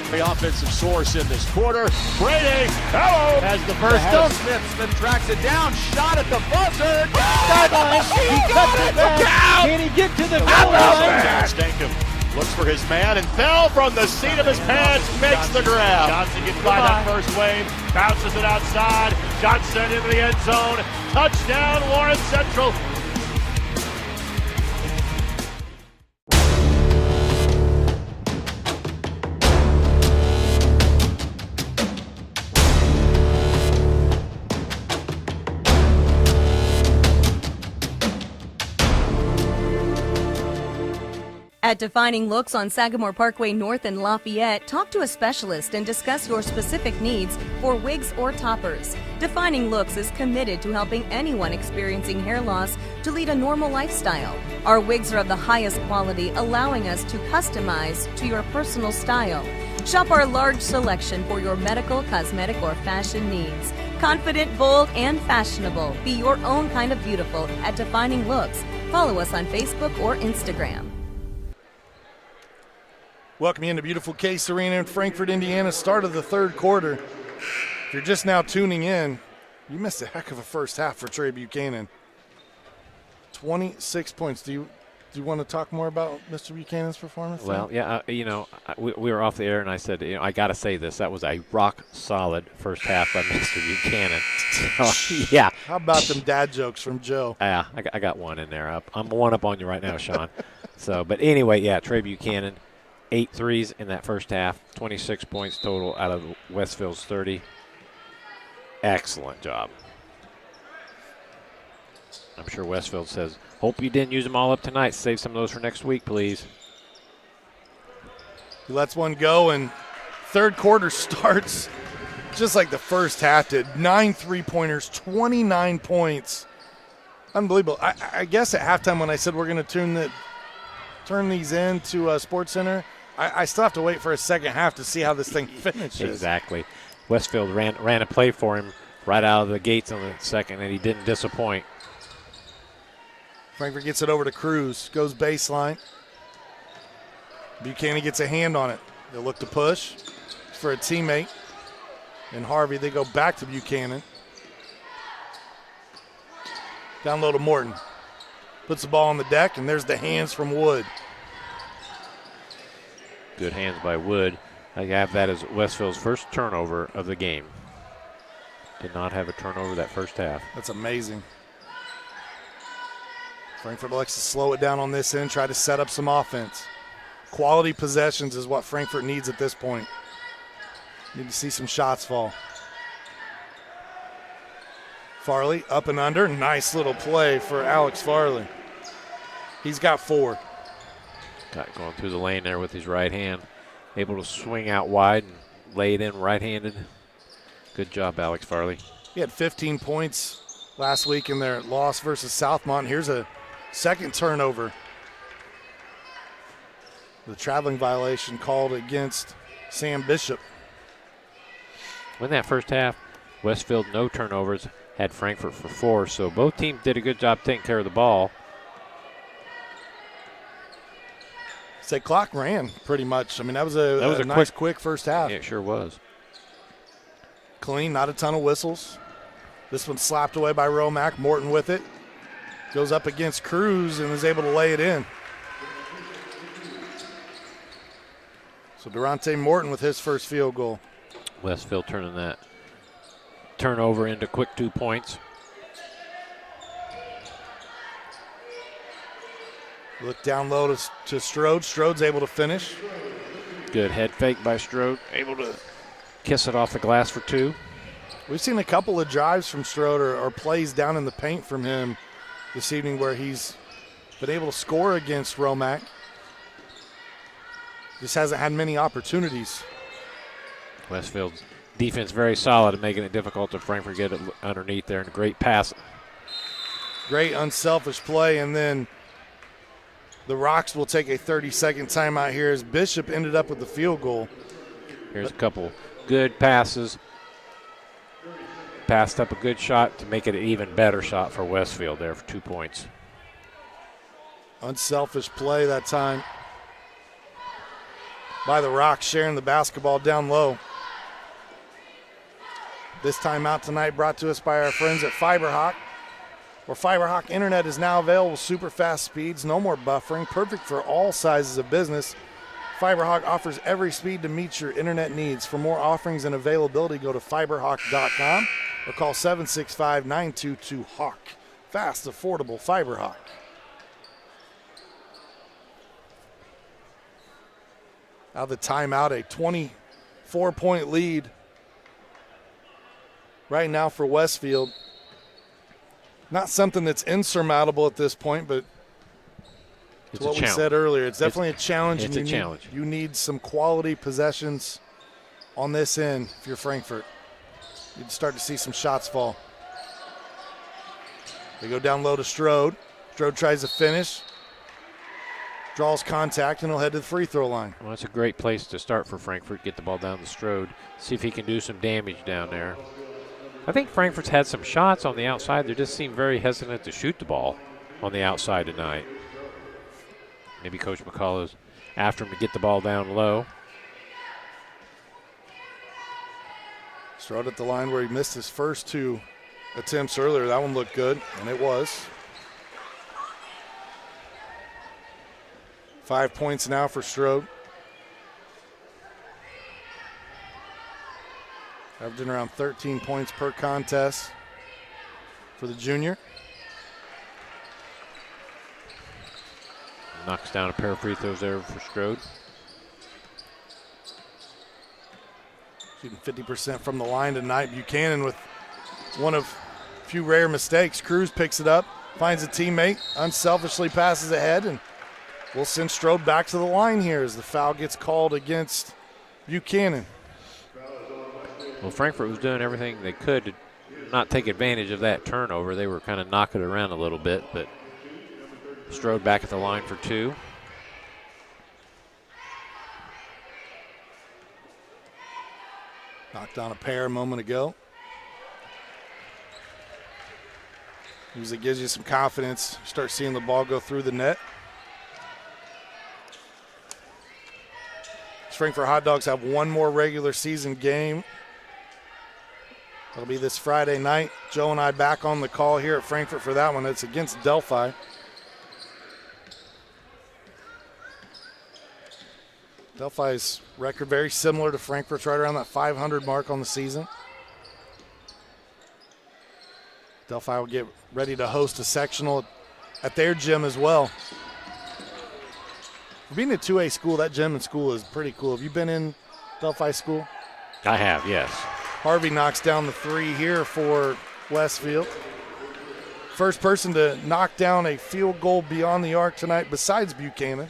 The offensive source in this quarter. Brady, hello, has the first down. Smith tracks it down. Shot at the buzzer. Sideline. He cuts it back. Can he get to the goal line? Stankham looks for his man and fell from the seat of his pants. Makes the grab. Johnson gets by that first wave. Bounces it outside. Johnson into the end zone. Touchdown, Lawrence Central. At Defining Looks on Sagamore Parkway North in Lafayette, talk to a specialist and discuss your specific needs for wigs or toppers. Defining Looks is committed to helping anyone experiencing hair loss to lead a normal lifestyle. Our wigs are of the highest quality, allowing us to customize to your personal style. Shop our large selection for your medical, cosmetic, or fashion needs. Confident, bold, and fashionable. Be your own kind of beautiful at Defining Looks. Follow us on Facebook or Instagram. Welcome you into beautiful Case Arena in Frankfort, Indiana. Start of the third quarter. If you're just now tuning in, you missed a heck of a first half for Trey Buchanan. 26 points. Do you want to talk more about Mr. Buchanan's performance? Well, yeah, we were off the air, and I said, I got to say this. That was a rock-solid first half by Mr. Buchanan. So, yeah. How about them dad jokes from Joe? Yeah, I got one in there. I'm one up on you right now, Sean. But anyway, yeah, Trey Buchanan, 8 threes in that first half, 26 points total out of Westfield's 30. Excellent job. I'm sure Westfield says, hope you didn't use them all up tonight. Save some of those for next week, please. He lets one go, and third quarter starts just like the first half did. 9 3-pointers, 29 points. Unbelievable. I guess at halftime when I said we're going to turn these into SportsCenter, I still have to wait for a second half to see how this thing finishes. Exactly. Westfield ran a play for him right out of the gates on the second, and he didn't disappoint. Frankfort gets it over to Cruz, goes baseline. Buchanan gets a hand on it. They'll look to push for a teammate. And Harvey, they go back to Buchanan. Down low to Morton. Puts the ball on the deck, and there's the hands from Wood. Good hands by Wood. I have that as Westfield's first turnover of the game. Did not have a turnover that first half. That's amazing. Frankfort likes to slow it down on this end, try to set up some offense. Quality possessions is what Frankfort needs at this point. Need to see some shots fall. Farley up and under. Nice little play for Alex Farley. He's got 4. Got going through the lane there with his right hand. Able to swing out wide and lay it in right-handed. Good job, Alex Farley. He had 15 points last week in their loss versus Southmont. Here's a second turnover. The traveling violation called against Sam Bishop. In that first half, Westfield no turnovers, had Frankfort for 4, so both teams did a good job taking care of the ball. Say clock ran pretty much. I mean, that was a nice quick first half. Yeah, it sure was. Clean, not a ton of whistles. This one slapped away by Romack. Morton with it. Goes up against Cruz and is able to lay it in. So Durante Morton with his first field goal. Westfield turning that turnover into quick 2 points. Look down low to Strode. Strode's able to finish. Good head fake by Strode. Able to kiss it off the glass for 2. We've seen a couple of drives from Strode or plays down in the paint from him this evening where he's been able to score against Romack. Just hasn't had many opportunities. Westfield's defense very solid and making it difficult to Frankfort get it underneath there. And a great pass. Great unselfish play, and then the Rocks will take a 30-second timeout here as Bishop ended up with the field goal. Here's a couple good passes. Passed up a good shot to make it an even better shot for Westfield there for 2 points. Unselfish play that time by the Rocks, sharing the basketball down low. This timeout tonight brought to us by our friends at FiberHawk, where FiberHawk Internet is now available with super fast speeds, no more buffering, perfect for all sizes of business. FiberHawk offers every speed to meet your internet needs. For more offerings and availability, go to fiberhawk.com or call 765-922-HAWK. Fast, affordable FiberHawk. Out of the timeout, a 24-point lead right now for Westfield. Not something that's insurmountable at this point, but it's what we said earlier. It's definitely a challenge. It's a challenge. You need some quality possessions on this end if you're Frankfort. You'd start to see some shots fall. They go down low to Strode. Strode tries to finish. Draws contact, and he'll head to the free throw line. Well, that's a great place to start for Frankfort. Get the ball down to Strode. See if he can do some damage down there. I think Frankfort's had some shots on the outside. They just seem very hesitant to shoot the ball on the outside tonight. Maybe Coach McCall is after him to get the ball down low. Strode at the line where he missed his first 2 attempts earlier. That one looked good, and it was. 5 points now for Strode. Averaging around 13 points per contest for the junior. Knocks down a pair of free throws there for Strode. Shooting 50% from the line tonight. Buchanan with one of a few rare mistakes. Cruz picks it up, finds a teammate, unselfishly passes ahead, and we'll send Strode back to the line here as the foul gets called against Buchanan. Well, Frankfort was doing everything they could to not take advantage of that turnover. They were kind of knocking it around a little bit, but Strode back at the line for 2. Knocked down a pair a moment ago. Usually gives you some confidence. Start seeing the ball go through the net. Frankfort Hot Dogs have one more regular season game. That'll be this Friday night. Joe and I back on the call here at Frankfort for that one. It's against Delphi. Delphi's record very similar to Frankfort's, right around that 500 mark on the season. Delphi will get ready to host a sectional at their gym as well. For being a 2A school, that gym and school is pretty cool. Have you been in Delphi school? I have, yes. Harvey knocks down the 3 here for Westfield. First person to knock down a field goal beyond the arc tonight besides Buchanan.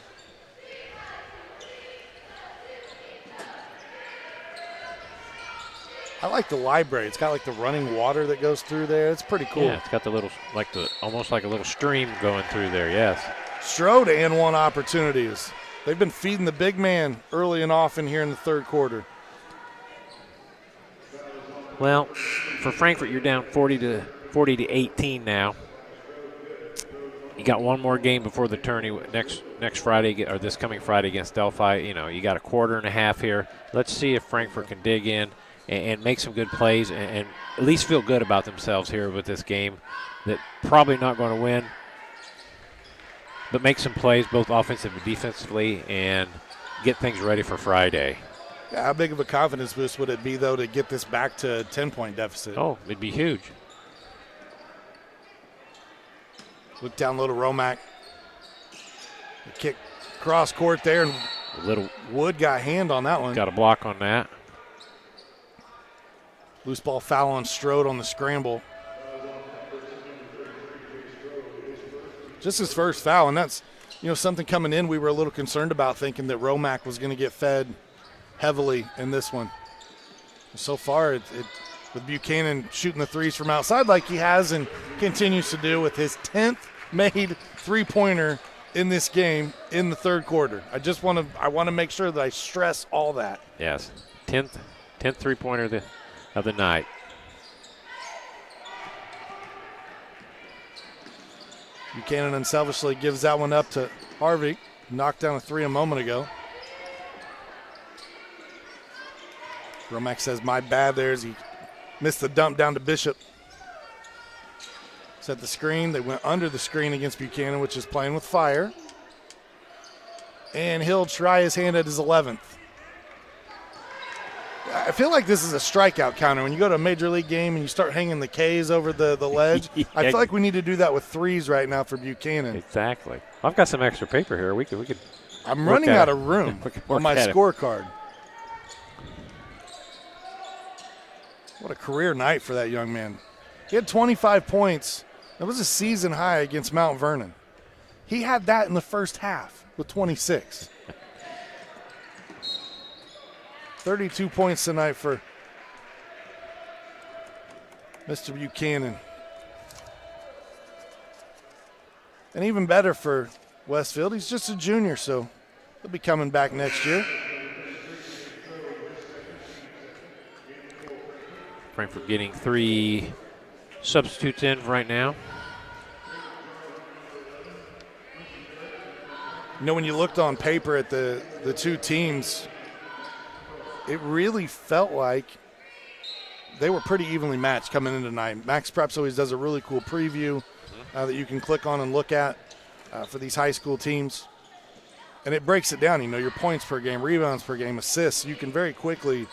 I like the library. It's got like the running water that goes through there. It's pretty cool. Yeah, it's got the little, almost like a little stream going through there, yes. Strode and 1 opportunities. They've been feeding the big man early and often here in the third quarter. Well, for Frankfort, you're down 40 to 18 now. You got one more game before the tourney next Friday, or this coming Friday against Delphi. You know, you got a quarter and a half here. Let's see if Frankfort can dig in and make some good plays and at least feel good about themselves here with this game. That probably not going to win, but make some plays both offensively and defensively and get things ready for Friday. Yeah, how big of a confidence boost would it be, though, to get this back to a 10-point deficit? Oh, it'd be huge. Look down low to Romack. The kick cross court there, and a little Wood got hand on that one. Got a block on that. Loose ball foul on Strode on the scramble. Just his first foul, and that's, something coming in we were a little concerned about, thinking that Romack was going to get fed heavily in this one. So far, with Buchanan shooting the threes from outside like he has and continues to do with his 10th made three-pointer in this game in the third quarter. I want to make sure that I stress all that. Yes, 10th three-pointer of the night. Buchanan unselfishly gives that one up to Harvey. Knocked down a 3 a moment ago. Romack says, my bad there as he missed the dump down to Bishop. Set the screen. They went under the screen against Buchanan, which is playing with fire. And he'll try his hand at his 11th. I feel like this is a strikeout counter. When you go to a major league game and you start hanging the K's over the ledge, yeah. I feel like we need to do that with threes right now for Buchanan. Exactly. I've got some extra paper here. We could. I'm running out of room on my scorecard. What a career night for that young man. He had 25 points. That was a season high against Mount Vernon. He had that in the first half with 26. 32 points tonight for Mr. Buchanan. And even better for Westfield, he's just a junior, so he'll be coming back next year. Frankfort getting 3 substitutes in right now. When you looked on paper at the two teams, it really felt like they were pretty evenly matched coming in tonight. Max Preps always does a really cool preview that you can click on and look at for these high school teams. And it breaks it down, your points per game, rebounds per game, assists. You can very quickly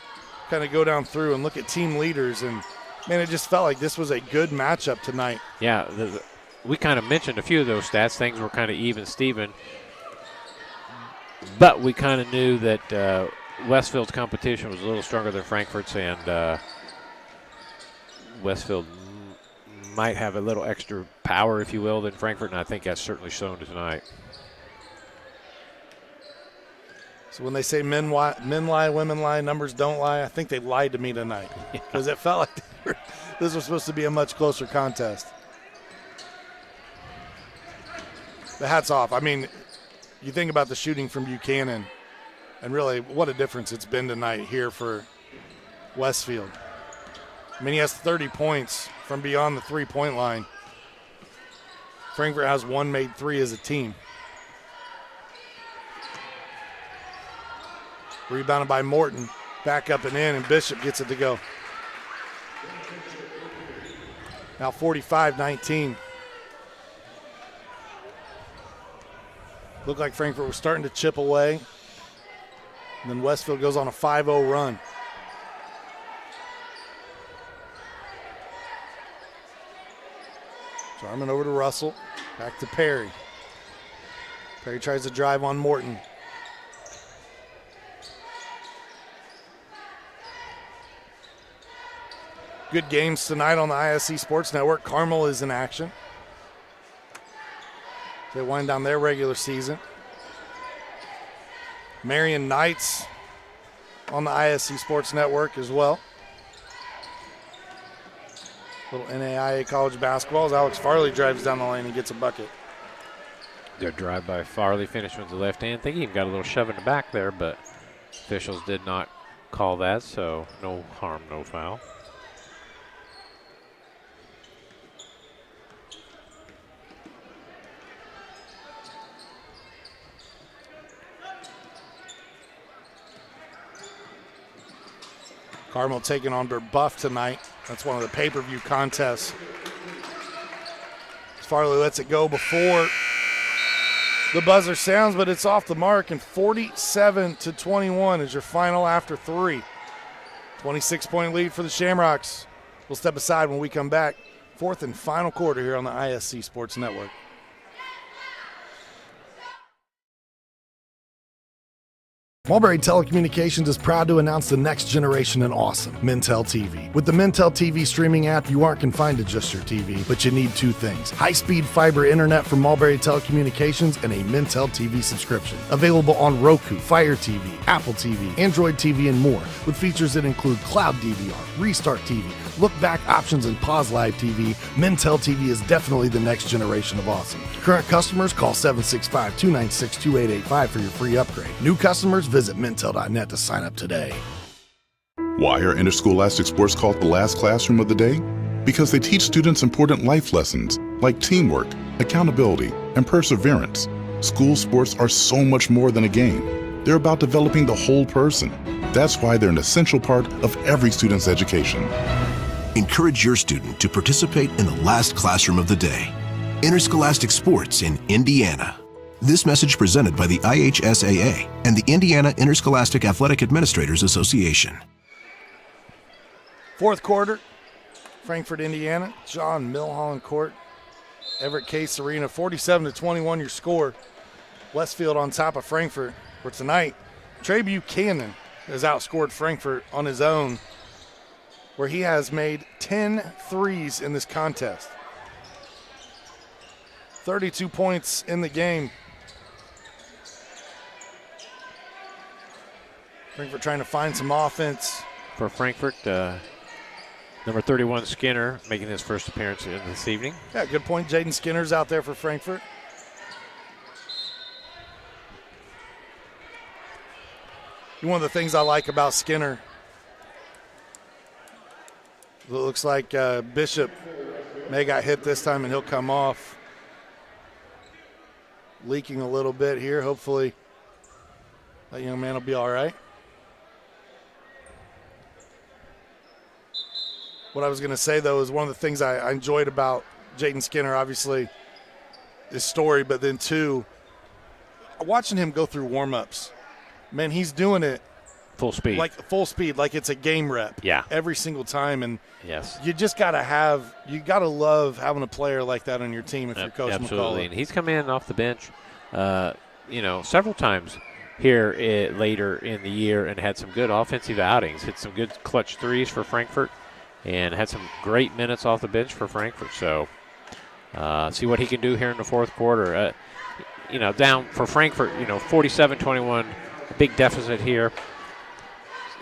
kind of go down through and look at team leaders. And, man, it just felt like this was a good matchup tonight. Yeah, we kind of mentioned a few of those stats. Things were kind of even-steven. But we kind of knew that Westfield's competition was a little stronger than Frankfort's, and Westfield might have a little extra power, if you will, than Frankfort, and I think that's certainly shown tonight. So when they say men lie, women lie, numbers don't lie, I think they lied to me tonight because it felt like this was supposed to be a much closer contest. The hats off. I mean, you think about the shooting from Buchanan, and really what a difference it's been tonight here for Westfield. I mean, he has 30 points from beyond the three-point line. Frankfort has one made three as a team. Rebounded by Morton. Back up and in, and Bishop gets it to go. Now 45-19. Looked like Frankfort was starting to chip away. And then Westfield goes on a 5-0 run. Jarman over to Russell. Back to Perry. Perry tries to drive on Morton. Good games tonight on the ISC Sports Network. Carmel is in action. They wind down their regular season. Marion Knights on the ISC Sports Network as well. Little NAIA college basketball as Alex Farley drives down the lane and gets a bucket. Good drive by Farley, finished with the left hand. I think he even got a little shove in the back there, but officials did not call that, so no harm, no foul. Carmel taking on Buff tonight. That's one of the pay-per-view contests. Farley lets it go before the buzzer sounds, but it's off the mark, and 47-21 is your final after three. 26-point lead for the Shamrocks. We'll step aside when we come back. Fourth and final quarter here on the ISC Sports Network. Mulberry Telecommunications is proud to announce the next generation in awesome, Mintel TV. With the Mintel TV streaming app, you aren't confined to just your TV, but you need two things: high-speed fiber internet from Mulberry Telecommunications and a Mintel TV subscription. Available on Roku, Fire TV, Apple TV, Android TV, and more, with features that include Cloud DVR, Restart TV, look-back options, and pause live TV. Mintel TV is definitely the next generation of awesome. Current customers, call 765-296-2885 for your free upgrade. New customers, visit Mintel.net to sign up today. Why are interscholastic sports called the last classroom of the day? Because they teach students important life lessons like teamwork, accountability, and perseverance. School sports are so much more than a game. They're about developing the whole person. That's why they're an essential part of every student's education. Encourage your student to participate in the last classroom of the day. Interscholastic sports in Indiana. This message presented by the IHSAA and the Indiana Interscholastic Athletic Administrators Association. Fourth quarter, Frankfort, Indiana. John Milholland Court, Everett Case Arena. 47-21 your score. Westfield on top of Frankfort. For tonight, Trey Buchanan has outscored Frankfort on his own, where he has made 10 threes in this contest. 32 points in the game. Frankfort trying to find some offense. For Frankfort, number 31, Skinner, making his first appearance this evening. Yeah, good point. Jaden Skinner's out there for Frankfort. One of the things I like about Skinner, it looks like Bishop may got hit this time and he'll come off. Leaking a little bit here. Hopefully that young man will be all right. What I was going to say, though, is one of the things I enjoyed about Jaden Skinner, obviously, his story, but then, two, watching him go through warm-ups, man, he's doing it full speed. Like it's a game rep. Yeah. Every single time. And yes, you just got to love having a player like that on your team if you're Coach absolutely. McCullough. And he's come in off the bench, several times here later in the year and had some good offensive outings. Hit some good clutch threes for Frankfort and had some great minutes off the bench for Frankfort. So see what he can do here in the fourth quarter. Down for Frankfort, 47-21, a big deficit here.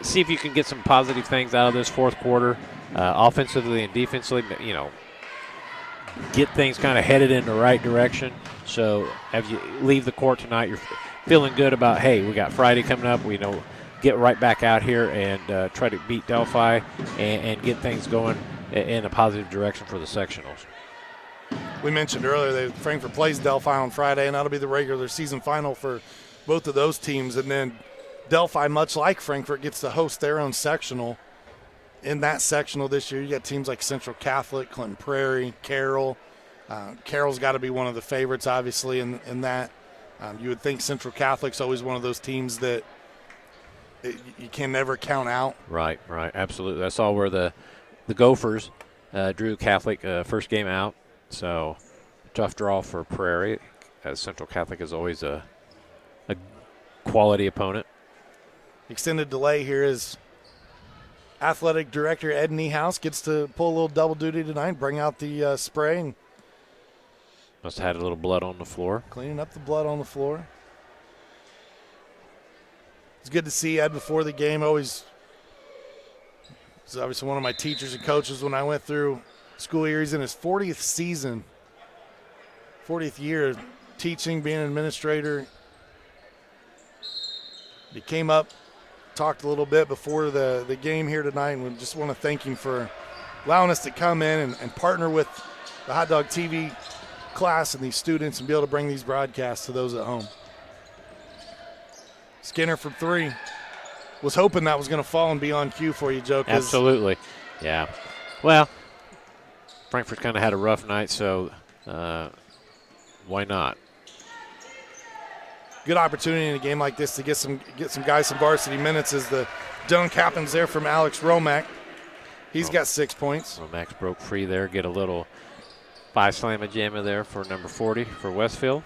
See if you can get some positive things out of this fourth quarter, offensively and defensively. Get things kind of headed in the right direction. So as you leave the court tonight, you're feeling good about, hey, we got Friday coming up. We know get right back out here and try to beat Delphi and get things going in a positive direction for the sectionals. We mentioned earlier that Frankfort plays Delphi on Friday, and that'll be the regular season final for both of those teams. And then Delphi, much like Frankfort, gets to host their own sectional. In that sectional this year, you got teams like Central Catholic, Clinton Prairie, Carroll. Carroll's got to be one of the favorites, obviously, in that. You would think Central Catholic's always one of those teams that you can never count out. Right, absolutely. I saw where the Gophers drew Catholic first game out. So tough draw for Prairie, as Central Catholic is always a quality opponent. Extended delay here is athletic director Ed Niehaus gets to pull a little double duty tonight, bring out the spray. And must have had a little blood on the floor. Cleaning up the blood on the floor. It's good to see Ed before the game. He's obviously one of my teachers and coaches when I went through school year. He's in his 40th season, 40th year teaching, being an administrator. He came up, talked a little bit before the game here tonight, and we just want to thank him for allowing us to come in and partner with the Hot Dog TV class and these students and be able to bring these broadcasts to those at home. Skinner from three. Was hoping that was going to fall and be on cue for you, Joe. Absolutely. Yeah. Well, Frankfort kind of had a rough night, so why not? Good opportunity in a game like this to get some guys some varsity minutes as the dunk happens there from Alex Romack. He's got 6 points. Romack's broke free there. Get a little 5-slamma-jamma there for number 40 for Westfield.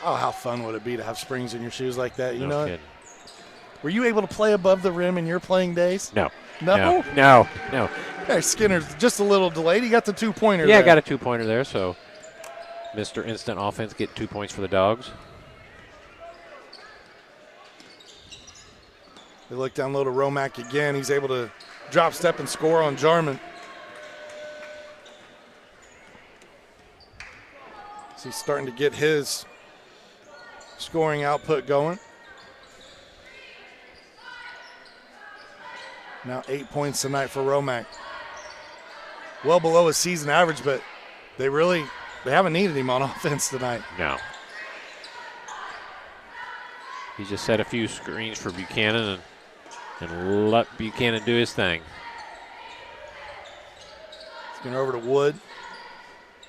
Oh, how fun would it be to have springs in your shoes like that? You no know kidding. Were you able to play above the rim in your playing days? No. No? No. Hey, Skinner's just a little delayed. He got the 2-pointer Yeah, there. I got a 2-pointer there, so Mr. Instant Offense get 2 points for the Dogs. They look down low to Romack again. He's able to drop, step, and score on Jarman. So he's starting to get his scoring output going. Now 8 points tonight for Romack. Well below his season average, but they haven't needed him on offense tonight. No. He just set a few screens for Buchanan and let Buchanan do his thing. Let's get over to Wood.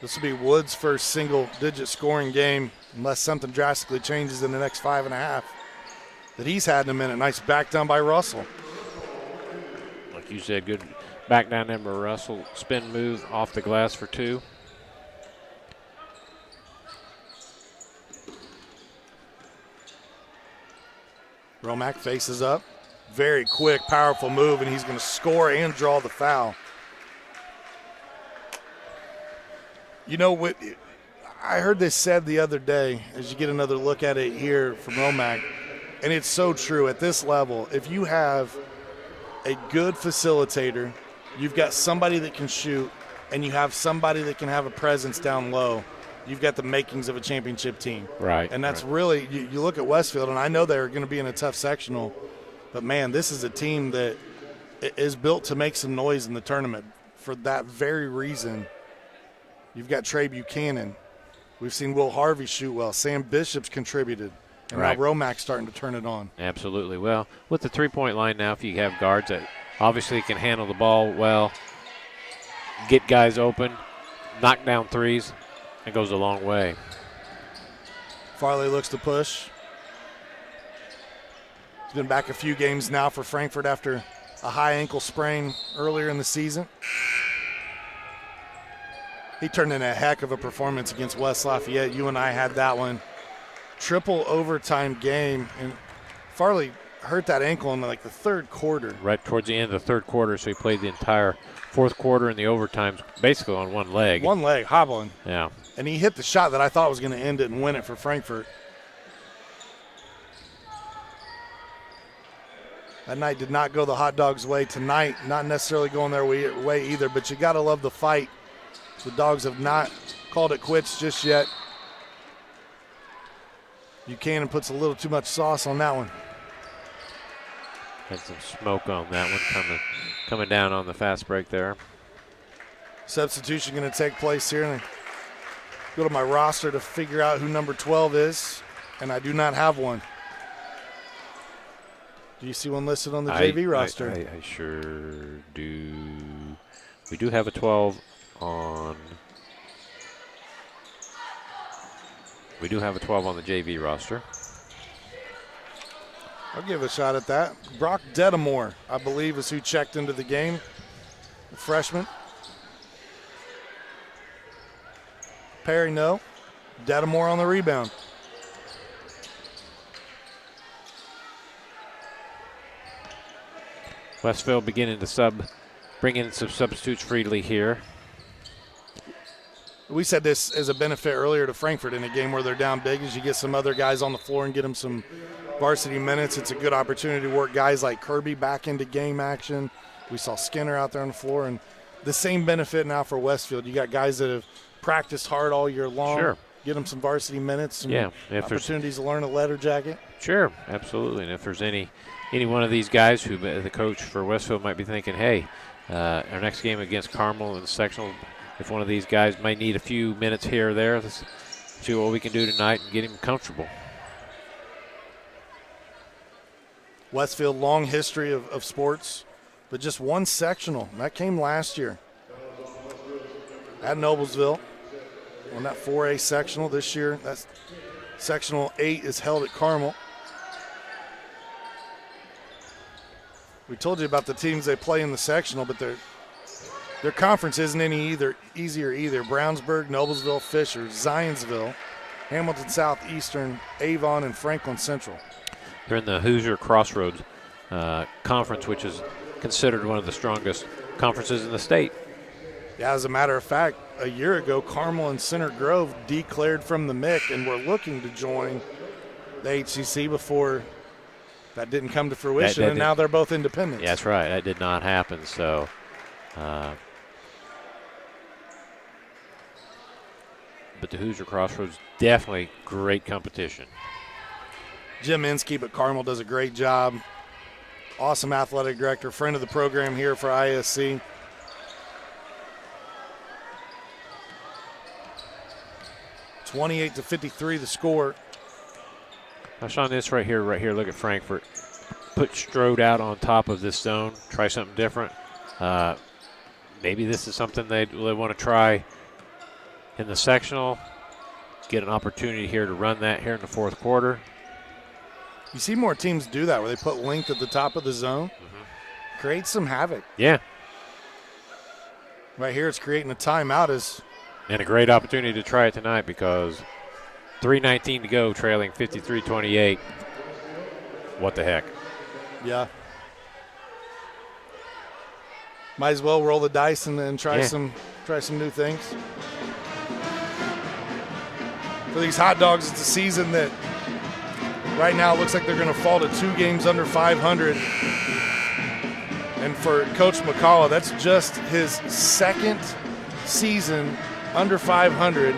This will be Wood's first single-digit scoring game, unless something drastically changes in the next 5.5 that he's had in a minute. Nice back down by Russell. Like you said, good back down there by Russell. Spin move off the glass for 2. Romack faces up. Very quick, powerful move, and he's going to score and draw the foul. You know what? I heard this said the other day, as you get another look at it here from Romack, and it's so true. At this level, if you have a good facilitator, you've got somebody that can shoot, and you have somebody that can have a presence down low, you've got the makings of a championship team. Right. And that's really, you look at Westfield, and I know they're going to be in a tough sectional, but, man, this is a team that is built to make some noise in the tournament. For that very reason, you've got Trey Buchanan. We've seen Will Harvey shoot well. Sam Bishop's contributed. And right. Now Romack's starting to turn it on. Absolutely. Well, with the three-point line now, if you have guards that obviously can handle the ball well, get guys open, knock down threes, it goes a long way. Farley looks to push. He's been back a few games now for Frankfort after a high ankle sprain earlier in the season. He turned in a heck of a performance against West Lafayette. You and I had that one. Triple overtime game, and Farley hurt that ankle in like the third quarter. Right towards the end of the third quarter, so he played the entire fourth quarter and the overtimes basically on one leg. One leg, hobbling. Yeah. And he hit the shot that I thought was going to end it and win it for Frankfort. That night did not go the Hot Dogs' way. Tonight, not necessarily going their way either, but you got to love the fight. The Dogs have not called it quits just yet. Buchanan puts a little too much sauce on that one. Had some smoke on that one coming down on the fast break there. Substitution going to take place here. And I go to my roster to figure out who number 12 is, and I do not have one. Do you see one listed on the JV roster? I sure do. We do have a 12 on. We do have a 12 on the JV roster. I'll give a shot at that. Brock Dedamore, I believe, is who checked into the game. The freshman. Perry, no. Dedamore on the rebound. Westfield beginning to bring in some substitutes freely here. We said this as a benefit earlier to Frankfort in a game where they're down big, as you get some other guys on the floor and get them some varsity minutes. It's a good opportunity to work guys like Kirby back into game action. We saw Skinner out there on the floor, and the same benefit now for Westfield. You got guys that have practiced hard all year long. Sure. Get them some varsity minutes, some opportunities to learn a letter jacket. Sure, absolutely. And if there's any one of these guys who the coach for Westfield might be thinking, hey, our next game against Carmel in the sectional, if one of these guys might need a few minutes here or there, let's see what we can do tonight and get him comfortable. Westfield, long history of sports, but just one sectional. That came last year at Noblesville. Won that 4A sectional this year. That's sectional 8 is held at Carmel. We told you about the teams they play in the sectional, but their conference isn't any easier either. Brownsburg, Noblesville, Fisher, Zionsville, Hamilton Southeastern, Avon, and Franklin Central. They're in the Hoosier Crossroads Conference, which is considered one of the strongest conferences in the state. Yeah, as a matter of fact, a year ago, Carmel and Center Grove declared from the MIC and were looking to join the HCC before that didn't come to fruition, and now they're both independents. Yeah, that's right. That did not happen. So, but the Hoosier Crossroads, definitely great competition. Jim Inskeep at Carmel does a great job. Awesome athletic director, friend of the program here for ISC. (28-53) the score. Now, Sean, this right here, look at Frankfort. Put Strode out on top of this zone, try something different. Maybe this is something they want to try in the sectional. Get an opportunity here to run that here in the fourth quarter. You see more teams do that where they put length at the top of the zone. Creates some havoc. Yeah. Right here it's creating a timeout. And a great opportunity to try it tonight because 3:19 to go, trailing 53-28. What the heck? Yeah. Might as well roll the dice and then try some new things. For these Hot Dogs, it's a season that right now it looks like they're going to fall to 2 games under 500. And for Coach McCullough, that's just his second season under 500.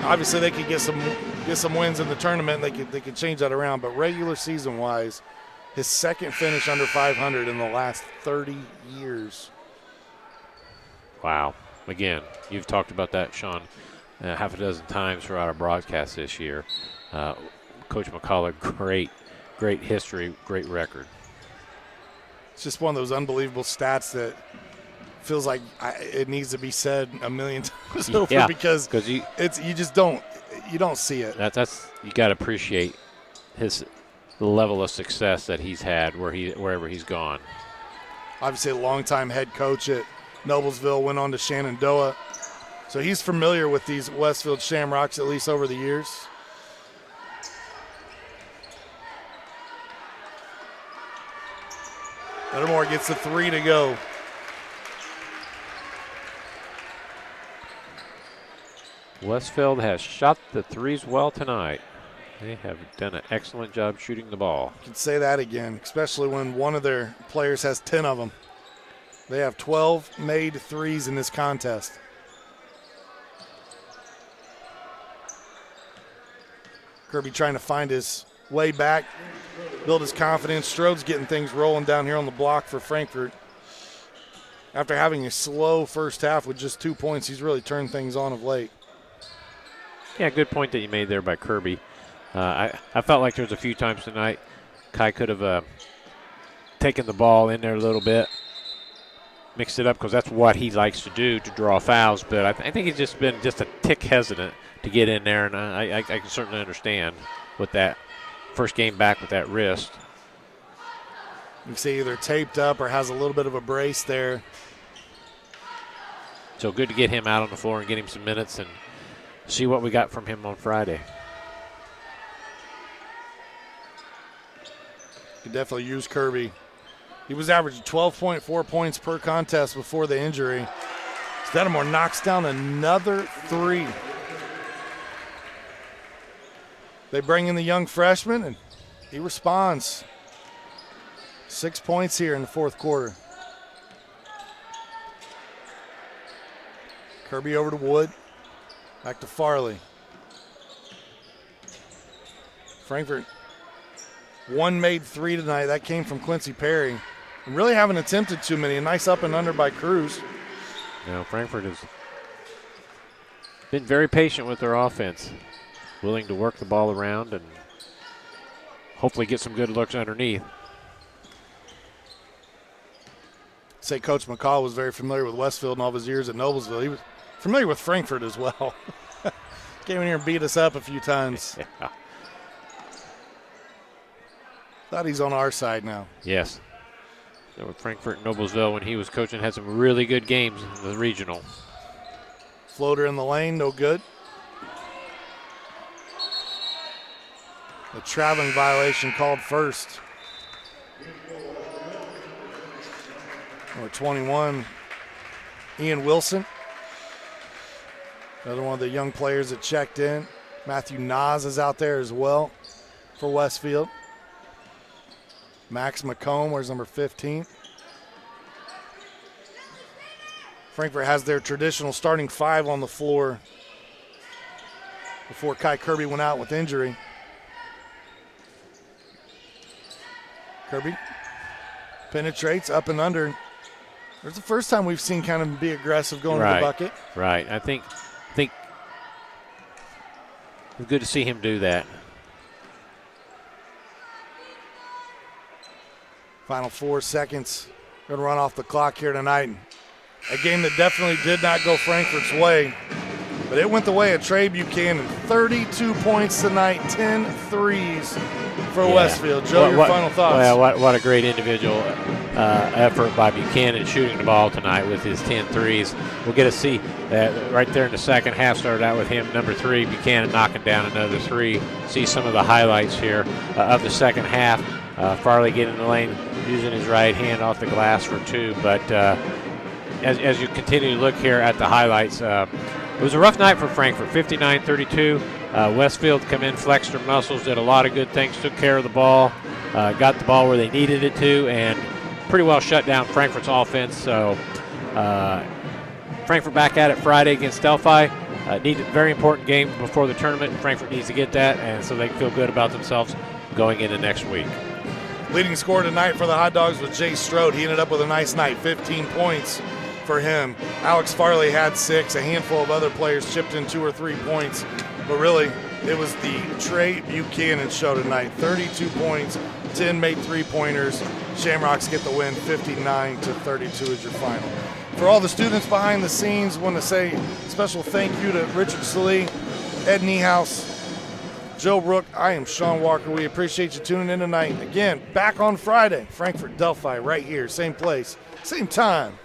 Obviously, they could get some wins in the tournament. And they could change that around. But regular season wise, his second finish under 500 in the last 30 years. Wow. Again, you've talked about that, Sean, half a dozen times throughout our broadcast this year. Coach McCullough, great history, great record. It's just one of those unbelievable stats that feels like it needs to be said a million times over because you just don't. you don't see it. That's you got to appreciate the level of success that he's had wherever he's gone. Obviously, a longtime head coach at Noblesville, went on to Shenandoah. So he's familiar with these Westfield Shamrocks, at least over the years. Livermore gets the 3 to go. Westfield has shot the threes well tonight. They have done an excellent job shooting the ball. You can say that again, especially when one of their players has 10 of them. They have 12 made threes in this contest. Kirby trying to find his way back, build his confidence. Strode's getting things rolling down here on the block for Frankfort. After having a slow first half with just 2 points, he's really turned things on of late. Yeah, good point that you made there by Kirby. I felt like there was a few times tonight Kai could have taken the ball in there a little bit, mixed it up, because that's what he likes to do, to draw fouls. But I think he's just been just a tick hesitant to get in there, and I can certainly understand with that first game back with that wrist. You can see either taped up or has a little bit of a brace there. So good to get him out on the floor and get him some minutes and see what we got from him on Friday. Could definitely use Kirby. He was averaging 12.4 points per contest before the injury. Stedamore knocks down another 3. They bring in the young freshman, and he responds. 6 points here in the fourth quarter. Kirby over to Wood. Back to Farley. Frankfort, 1 made 3 tonight. That came from Quincy Perry. And really haven't attempted too many. A nice up and under by Cruz. Now Frankfort has been very patient with their offense, willing to work the ball around and hopefully get some good looks underneath. Say Coach McCall was very familiar with Westfield in all of his years at Noblesville. He was familiar with Frankfort as well. Came in here and beat us up a few times. Yeah. Thought he's on our side now. Yes. So with Frankfort and Noblesville, when he was coaching, had some really good games in the regional. Floater in the lane, no good. A traveling violation called first. Number 21, Ian Wilson. Another one of the young players that checked in. Matthew Nas is out there as well for Westfield. Max McComb, where's number 15. Frankfort has their traditional starting 5 on the floor before Kai Kirby went out with injury. Kirby penetrates up and under. There's the first time we've seen kind of be aggressive going to the bucket. Right. I think it's good to see him do that. Final 4 seconds. Going to run off the clock here tonight. A game that definitely did not go Frankfort's way, but it went the way of Trey Buchanan. 32 points tonight, 10 threes for Westfield. Joe, your final thoughts? Well, what a great individual effort by Buchanan shooting the ball tonight with his 10 threes. We'll get to see that right there in the second half. Started out with him, number 3, Buchanan knocking down another 3. See some of the highlights here of the second half. Farley getting in the lane, using his right hand off the glass for 2. But as you continue to look here at the highlights, it was a rough night for Frankfort, 59-32. Westfield come in, flexed their muscles, did a lot of good things, took care of the ball, got the ball where they needed it to, and pretty well shut down Frankfort's offense. So Frankfort back at it Friday against Delphi. Needed a very important game before the tournament. Frankfort needs to get that, and so they can feel good about themselves going into next week. Leading scorer tonight for the Hot Dogs was Jay Strode. He ended up with a nice night, 15 points for him. Alex Farley had 6. A handful of other players chipped in 2 or 3 points. But really, it was the Trey Buchanan show tonight. 32 points, 10 made 3-pointers. Shamrocks get the win, 59-32 is your final. For all the students behind the scenes, want to say a special thank you to Richard Salee, Ed Niehaus, Joe Brook, I am Sean Walker. We appreciate you tuning in tonight. Again, back on Friday, Frankfort, Delphi, right here, same place, same time.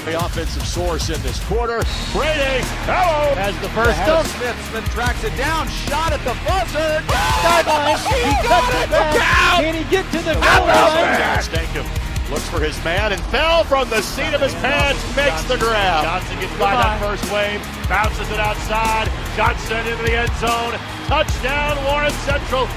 The offensive source in this quarter. Brady, hello, has the first down. Smith tracks it down, shot at the buzzer. Sideline, he cuts it back. Can he get to the goal line? Stankham looks for his man and fell from the seat of his pants, makes the grab. Johnson gets by that first wave, bounces it outside. Johnson into the end zone. Touchdown, Lawrence Central.